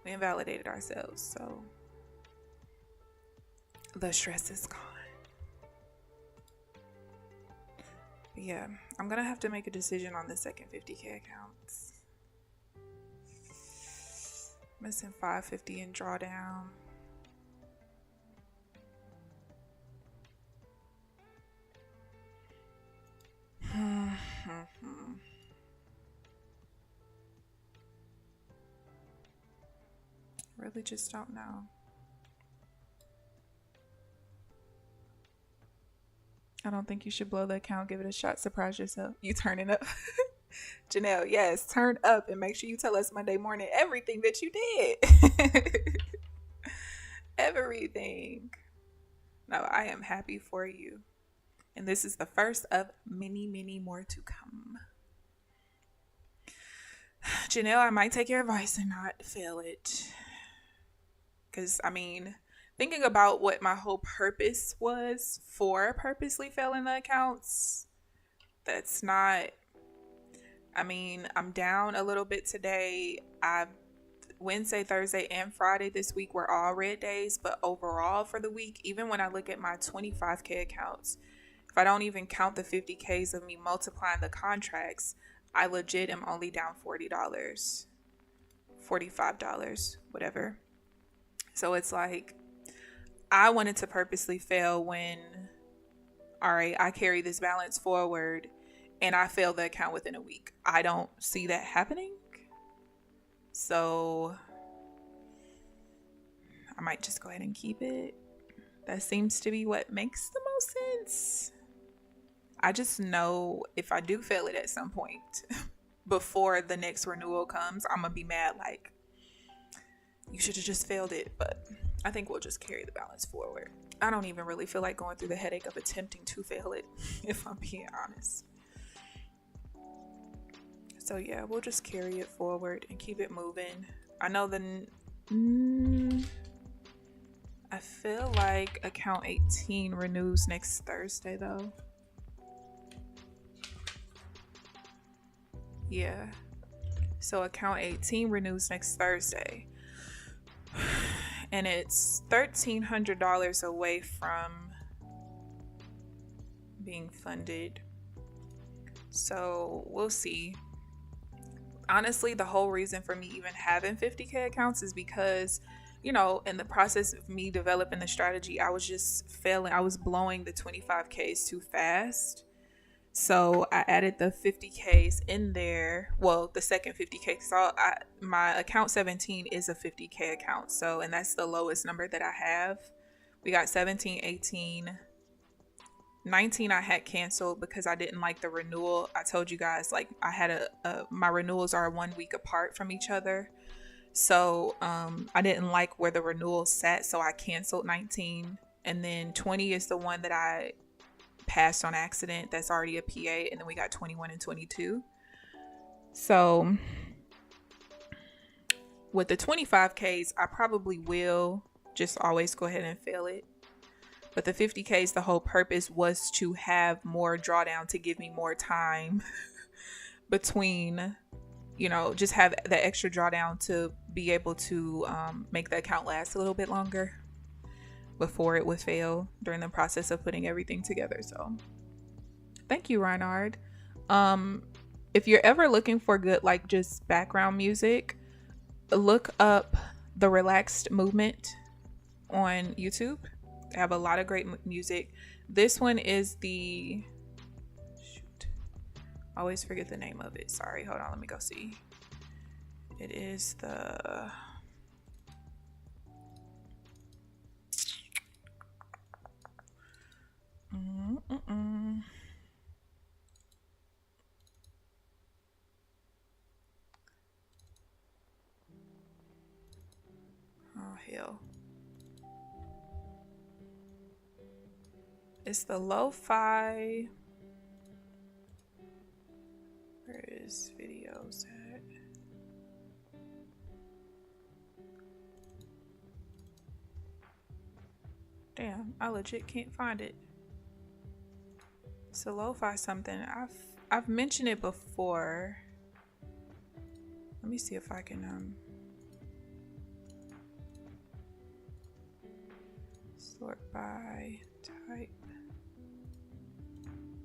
We invalidated ourselves, so the stress is gone. But yeah, I'm gonna have to make a decision on the second 50K accounts. Missing 550 in drawdown. Really just don't know. I don't think you should blow the account. Give it a shot. Surprise yourself. You turning up. Janelle, yes, turn up and make sure you tell us Monday morning everything that you did. Everything. No, I am happy for you. And this is the first of many, many more to come. Janelle, I might take your advice and not fail it. Because, I mean, thinking about what my whole purpose was for purposely failing the accounts, that's not, I mean, I'm down a little bit today. Wednesday, Thursday, and Friday this week were all red days, but overall for the week, even when I look at my 25K accounts, if I don't even count the 50Ks of me multiplying the contracts, I legit am only down $40, $45, whatever. So it's like, I wanted to purposely fail when, all right, I carry this balance forward and I fail the account within a week. I don't see that happening. So I might just go ahead and keep it. That seems to be what makes the most sense. I just know if I do fail it at some point before the next renewal comes, I'm going to be mad like, you should have just failed it. But I think we'll just carry the balance forward. I don't even really feel like going through the headache of attempting to fail it, if I'm being honest. So yeah, we'll just carry it forward and keep it moving. I know I feel like account 18 renews next Thursday though. Yeah. So account 18 renews next Thursday. And it's $1,300 away from being funded. So we'll see. Honestly, the whole reason for me even having 50K accounts is because, you know, in the process of me developing the strategy, I was just failing. I was blowing the 25Ks too fast. So I added the 50Ks in there. Well, the second 50K. So my account 17 is a 50K account. So, and that's the lowest number that I have. We got 17, 18, 19 I had canceled because I didn't like the renewal. I told you guys, like, I had my renewals are 1 week apart from each other. So I didn't like where the renewal sat. So I canceled 19. And then 20 is the one that I passed on accident. That's already a PA. And then we got 21 and 22. So with the 25Ks, I probably will just always go ahead and fail it. But the 50Ks, the whole purpose was to have more drawdown to give me more time between, you know, just have the extra drawdown to be able to make the account last a little bit longer before it would fail during the process of putting everything together. So thank you, Reinhard. If you're ever looking for good, like, just background music, look up the Relaxed Movement on YouTube. They have a lot of great music. This one is I always forget the name of it. Sorry, hold on, let me go see. It is the oh hell. It's the lo-fi. Where is videos at? Damn, I legit can't find it. It's a lo-fi something. I've mentioned it before. Let me see if I can sort by type,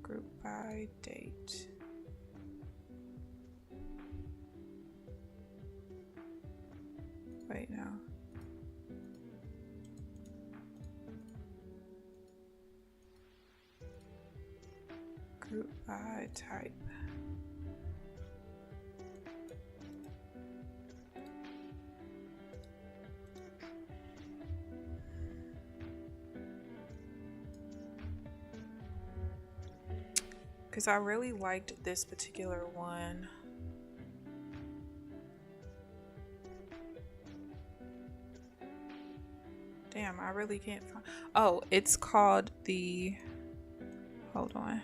group by date. Wait, no. Group by type. Because I really liked this particular one. Damn, I really can't find. Oh, it's called the. Hold on.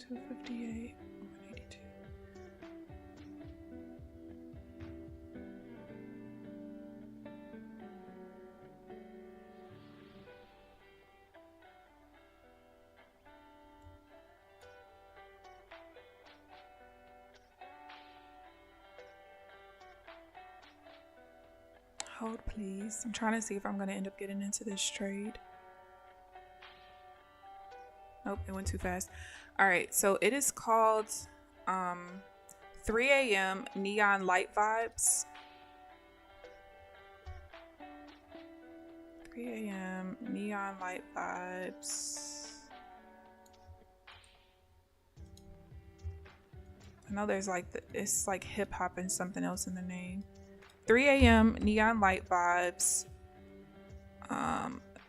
$258. Hold please. I'm trying to see if I'm going to end up getting into this trade. Nope, it went too fast. All right, so it is called 3 a.m. Neon Light Vibes. 3 a.m. Neon Light Vibes. I know there's like, it's like hip hop and something else in the name. 3 a.m. Neon Light Vibes.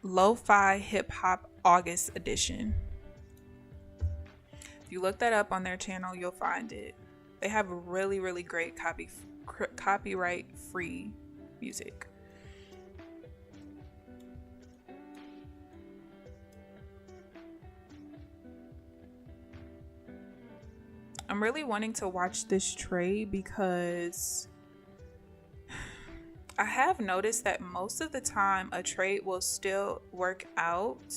Lo-fi hip hop August edition. If you look that up on their channel, you'll find it. They have really, really great copyright free music. I'm really wanting to watch this trade because I have noticed that most of the time a trade will still work out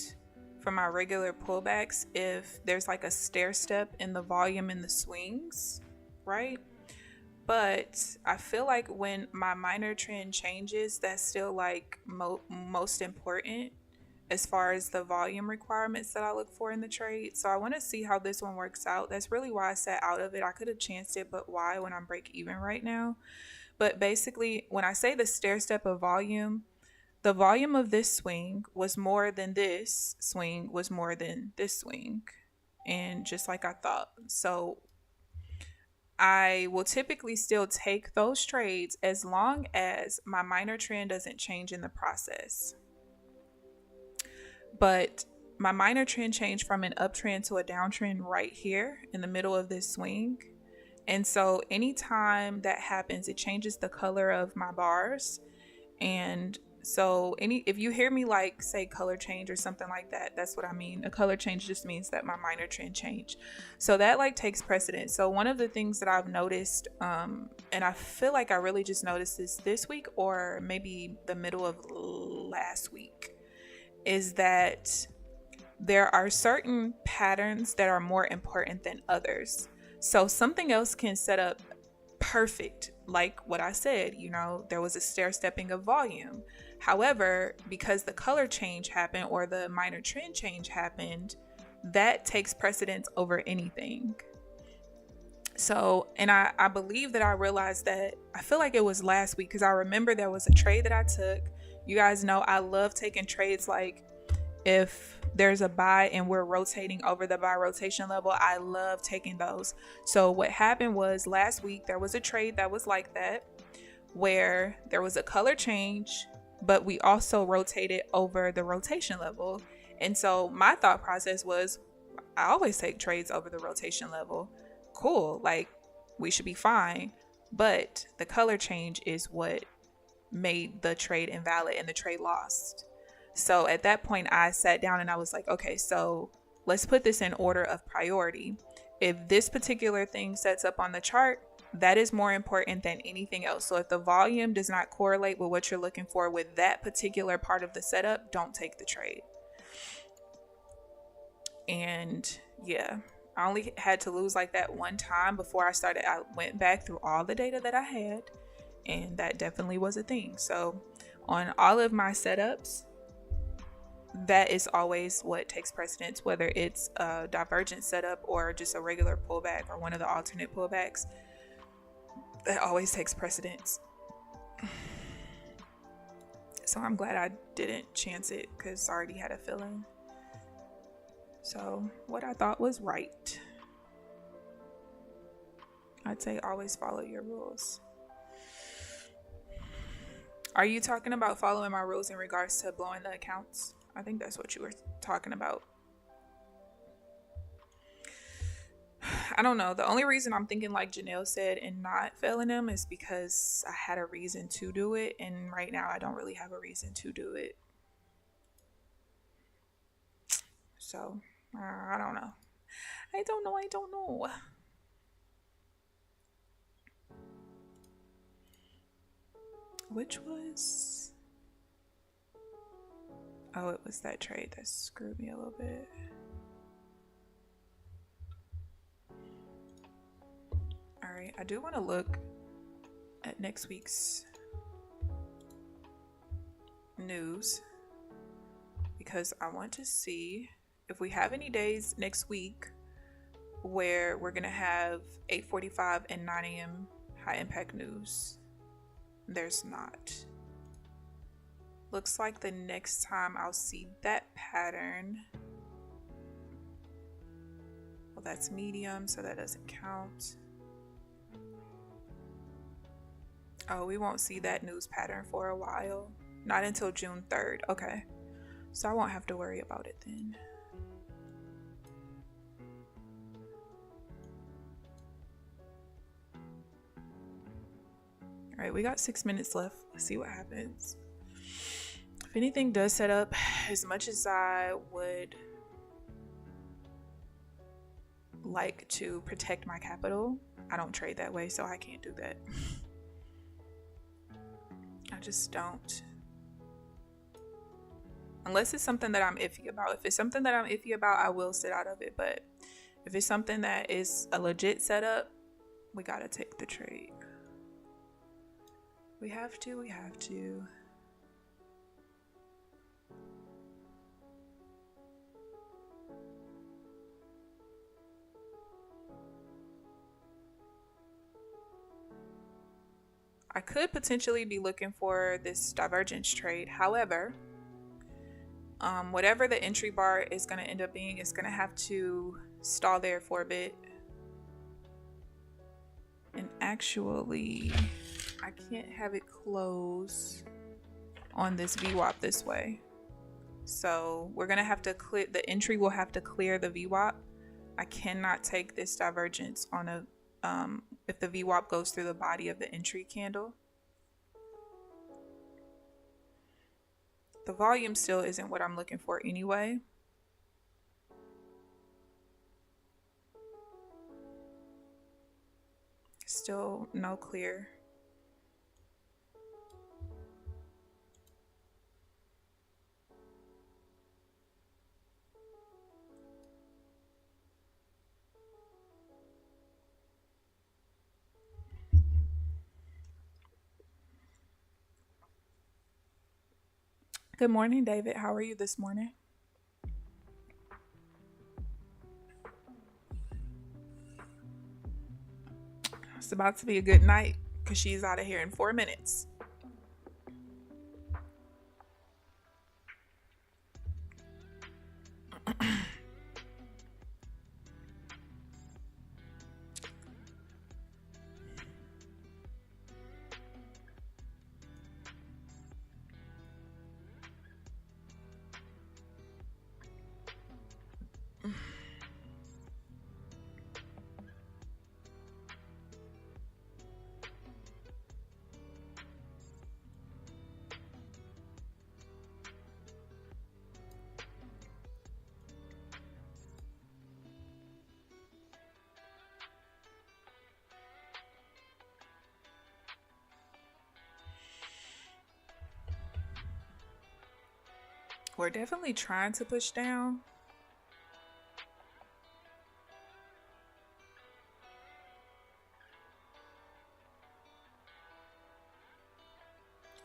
for my regular pullbacks if there's like a stair step in the volume in the swings, right? But I feel like when my minor trend changes, that's still like most important as far as the volume requirements that I look for in the trade. So I want to see how this one works out. That's really why I sat out of it. I could have chanced it, but why when I'm break even right now? But basically, when I say the stair step of volume, the volume of this swing was more than this swing was more than this swing. And just like I thought. So I will typically still take those trades as long as my minor trend doesn't change in the process. But my minor trend changed from an uptrend to a downtrend right here in the middle of this swing. And so anytime that happens, it changes the color of my bars. And so if you hear me like say color change or something like that, that's what I mean. A color change just means that my minor trend changed. So that like takes precedence. So one of the things that I've noticed, and I feel like I really just noticed this week or maybe the middle of last week, is that there are certain patterns that are more important than others. So something else can set up perfect, like what I said, you know, there was a stair stepping of volume. However, because the color change happened or the minor trend change happened, that takes precedence over anything. So, and I believe that I realized that, I feel like it was last week because I remember there was a trade that I took. You guys know I love taking trades like if there's a buy and we're rotating over the buy rotation level. I love taking those. So what happened was last week there was a trade that was like that, where there was a color change, but we also rotated over the rotation level. And so my thought process was, I always take trades over the rotation level. Cool, like we should be fine. But the color change is what made the trade invalid and the trade lost. So at that point I sat down and I was like, okay, so let's put this in order of priority. If this particular thing sets up on the chart, that is more important than anything else. So if the volume does not correlate with what you're looking for with that particular part of the setup, don't take the trade. And yeah, I only had to lose like that one time before I went back through all the data that I had, and that definitely was a thing. So on all of my setups, that is always what takes precedence, whether it's a divergent setup or just a regular pullback or one of the alternate pullbacks. That always takes precedence. So I'm glad I didn't chance it because I already had a feeling. So what I thought was right. I'd say always follow your rules. Are you talking about following my rules in regards to blowing the accounts? I think that's what you were talking about. I don't know. The only reason I'm thinking like Janelle said and not failing them is because I had a reason to do it. And right now I don't really have a reason to do it. So I don't know. I don't know. Which was... Oh, it was that trade that screwed me a little bit. Alright, I do want to look at next week's news because I want to see if we have any days next week where we're going to have 8:45 and 9 a.m. high impact news. There's not. Looks like the next time I'll see that pattern. Well, that's medium, so that doesn't count. Oh, we won't see that news pattern for a while. Not until June 3rd. Okay. So I won't have to worry about it then. All right, we got 6 minutes left. Let's see what happens. If anything does set up, as much as I would like to protect my capital, I don't trade that way, so I can't do that. I just don't. Unless it's something that I'm iffy about. If it's something that I'm iffy about, I will sit out of it. But if it's something that is a legit setup, we gotta take the trade. We have to. I could potentially be looking for this divergence trade. However, whatever the entry bar is going to end up being, it's going to have to stall there for a bit. And actually, I can't have it close on this VWAP this way. So we're going to have to clear, the entry will have to clear the VWAP. I cannot take this divergence on a, if the VWAP goes through the body of the entry candle. The volume still isn't what I'm looking for anyway. Still no clear. Good morning, David. How are you this morning? It's about to be a good night because she's out of here in 4 minutes. We're definitely trying to push down.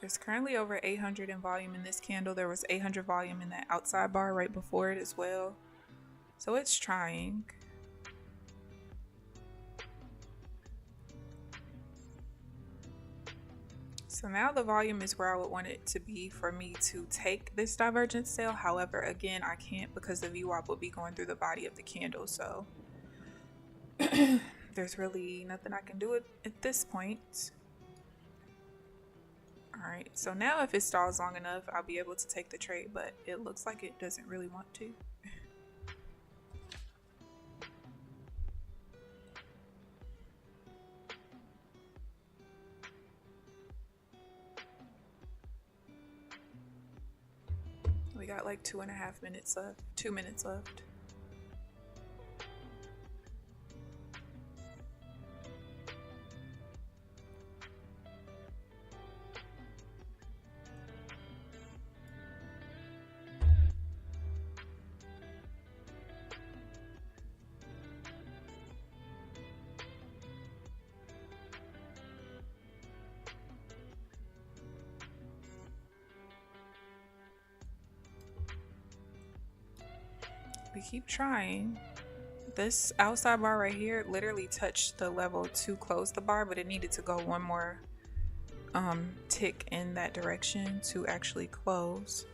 There's currently over 800 in volume in this candle. There was 800 volume in that outside bar right before it as well. So it's trying. So now the volume is where I would want it to be for me to take this divergence sale. However, again, I can't because the VWAP would be going through the body of the candle. So there's really nothing I can do at this point. All right, so now if it stalls long enough, I'll be able to take the trade, but it looks like it doesn't really want to. We got like 2.5 minutes left, 2 minutes left. We keep trying. This outside bar right here literally touched the level to close the bar, but it needed to go one more tick in that direction to actually close.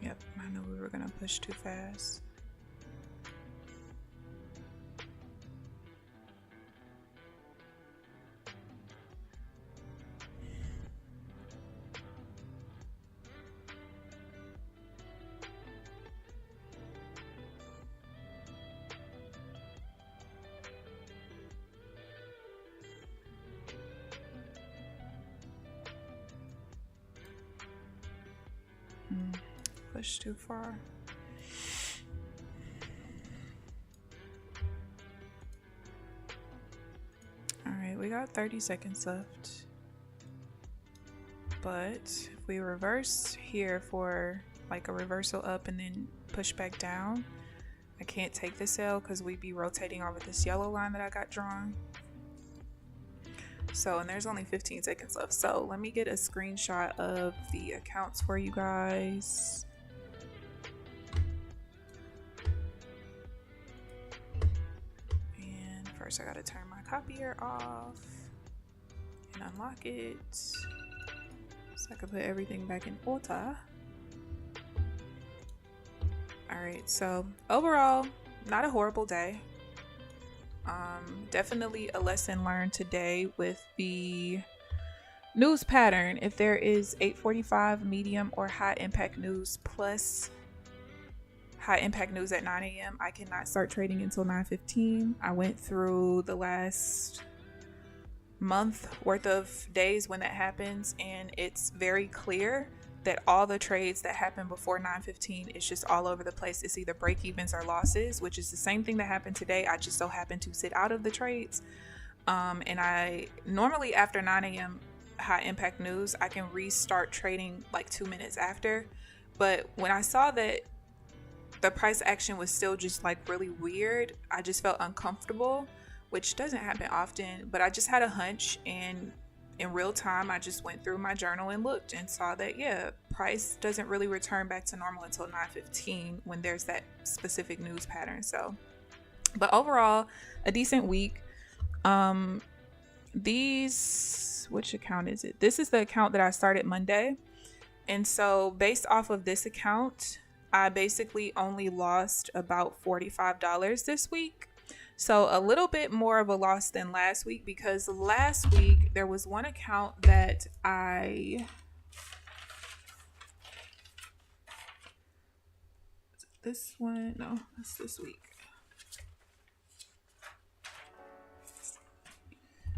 Yep, I know we were gonna push too fast. Push too far. All right, we got 30 seconds left. But if we reverse here for like a reversal up and then push back down, I can't take the sell because we'd be rotating over this yellow line that I got drawn. So, and there's only 15 seconds left. So let me get a screenshot of the accounts for you guys. And first I gotta turn my copier off and unlock it so I can put everything back in order. All right, so overall, not a horrible day. Definitely a lesson learned today with the news pattern. If there is 8:45 medium or high impact news plus high impact news at 9 a.m., I cannot start trading until 9:15. I went through the last month worth of days when that happens, and it's very clear that all the trades that happen before 9:15 is just all over the place. It's either break evens or losses, which is the same thing that happened today. I just so happened to sit out of the trades. And I normally after 9 a.m. high impact news, I can restart trading like 2 minutes after. But when I saw that the price action was still just like really weird, I just felt uncomfortable, which doesn't happen often, but I just had a hunch, and in real time, I just went through my journal and looked and saw that, yeah, price doesn't really return back to normal until 9:15 when there's that specific news pattern. So, but overall, a decent week. Which account is it? This is the account that I started Monday. And so based off of this account, I basically only lost about $45 this week. So a little bit more of a loss than last week, because last week there was one account that this one, no, that's this week.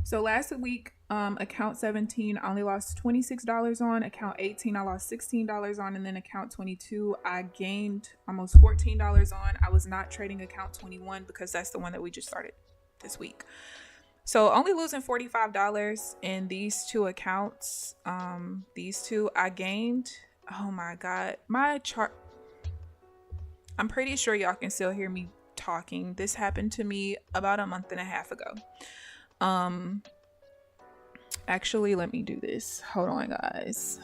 So last week Account 17, I only lost $26 on. Account 18, I lost $16 on. And then account 22, I gained almost $14 on. I was not trading account 21 because that's the one that we just started this week. So only losing $45 in these two accounts. These two I gained. Oh my God. My chart. I'm pretty sure y'all can still hear me talking. This happened to me about a month and a half ago. Actually, let me do this. Hold on, guys.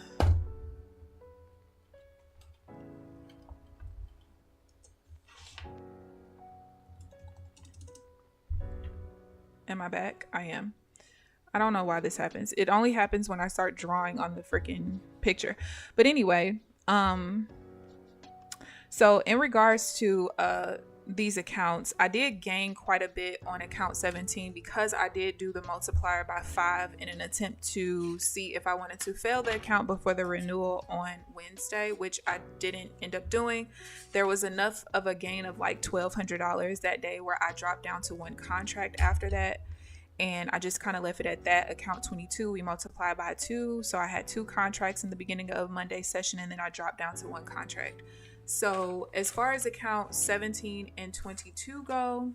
Am I back? I am. I don't know why this happens. It only happens when I start drawing on the freaking picture. But anyway, so in regards to these accounts, I did gain quite a bit on account 17 because I did do the multiplier by 5 in an attempt to see if I wanted to fail the account before the renewal on Wednesday, which I didn't end up doing. There was enough of a gain of like $1,200 that day where I dropped down to one contract after that. And I just kind of left it at that. Account 22, we multiplied by 2. So I had 2 contracts in the beginning of Monday's session, and then I dropped down to one contract. So as far as account 17 and 22 go,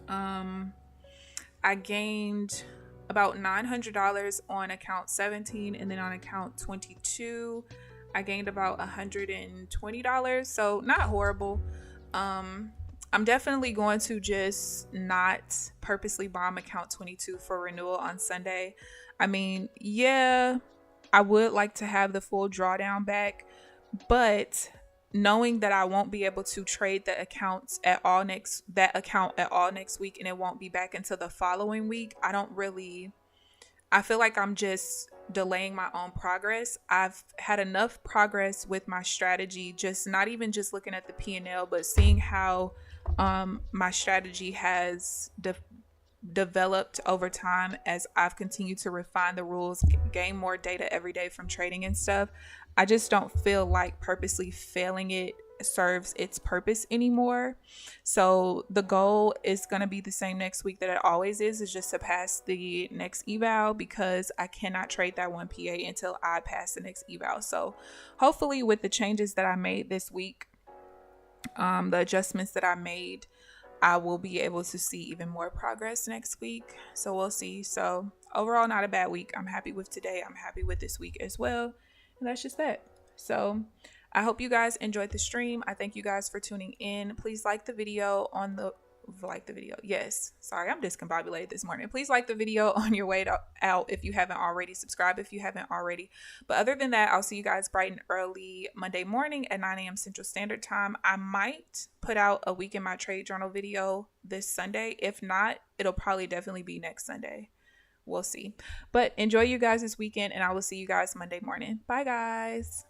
I gained about $900 on account 17, and then on account 22, I gained about $120. So not horrible. I'm definitely going to just not purposely bomb account 22 for renewal on Sunday. I mean, yeah, I would like to have the full drawdown back, but knowing that I won't be able to trade the accounts at all next week, and it won't be back until the following week, I feel like I'm just delaying my own progress. I've had enough progress with my strategy, just not even just looking at the P&L, but seeing how my strategy has developed over time as I've continued to refine the rules, gain more data every day from trading and stuff. I just don't feel like purposely failing it serves its purpose anymore. So the goal is going to be the same next week that it always is just to pass the next eval, because I cannot trade that one PA until I pass the next eval. So hopefully with the changes that I made this week, the adjustments that I made, I will be able to see even more progress next week. So we'll see. So overall, not a bad week. I'm happy with today. I'm happy with this week as well. And that's just that. So I hope you guys enjoyed the stream. I thank you guys for tuning in. Please like the video Yes. Sorry, I'm discombobulated this morning. Please like the video on your way out if you haven't already. Subscribe if you haven't already. But other than that, I'll see you guys bright and early Monday morning at 9 a.m. Central Standard Time. I might put out a week in my trade journal video this Sunday. If not, it'll probably definitely be next Sunday. We'll see. But enjoy you guys this weekend, and I will see you guys Monday morning. Bye, guys.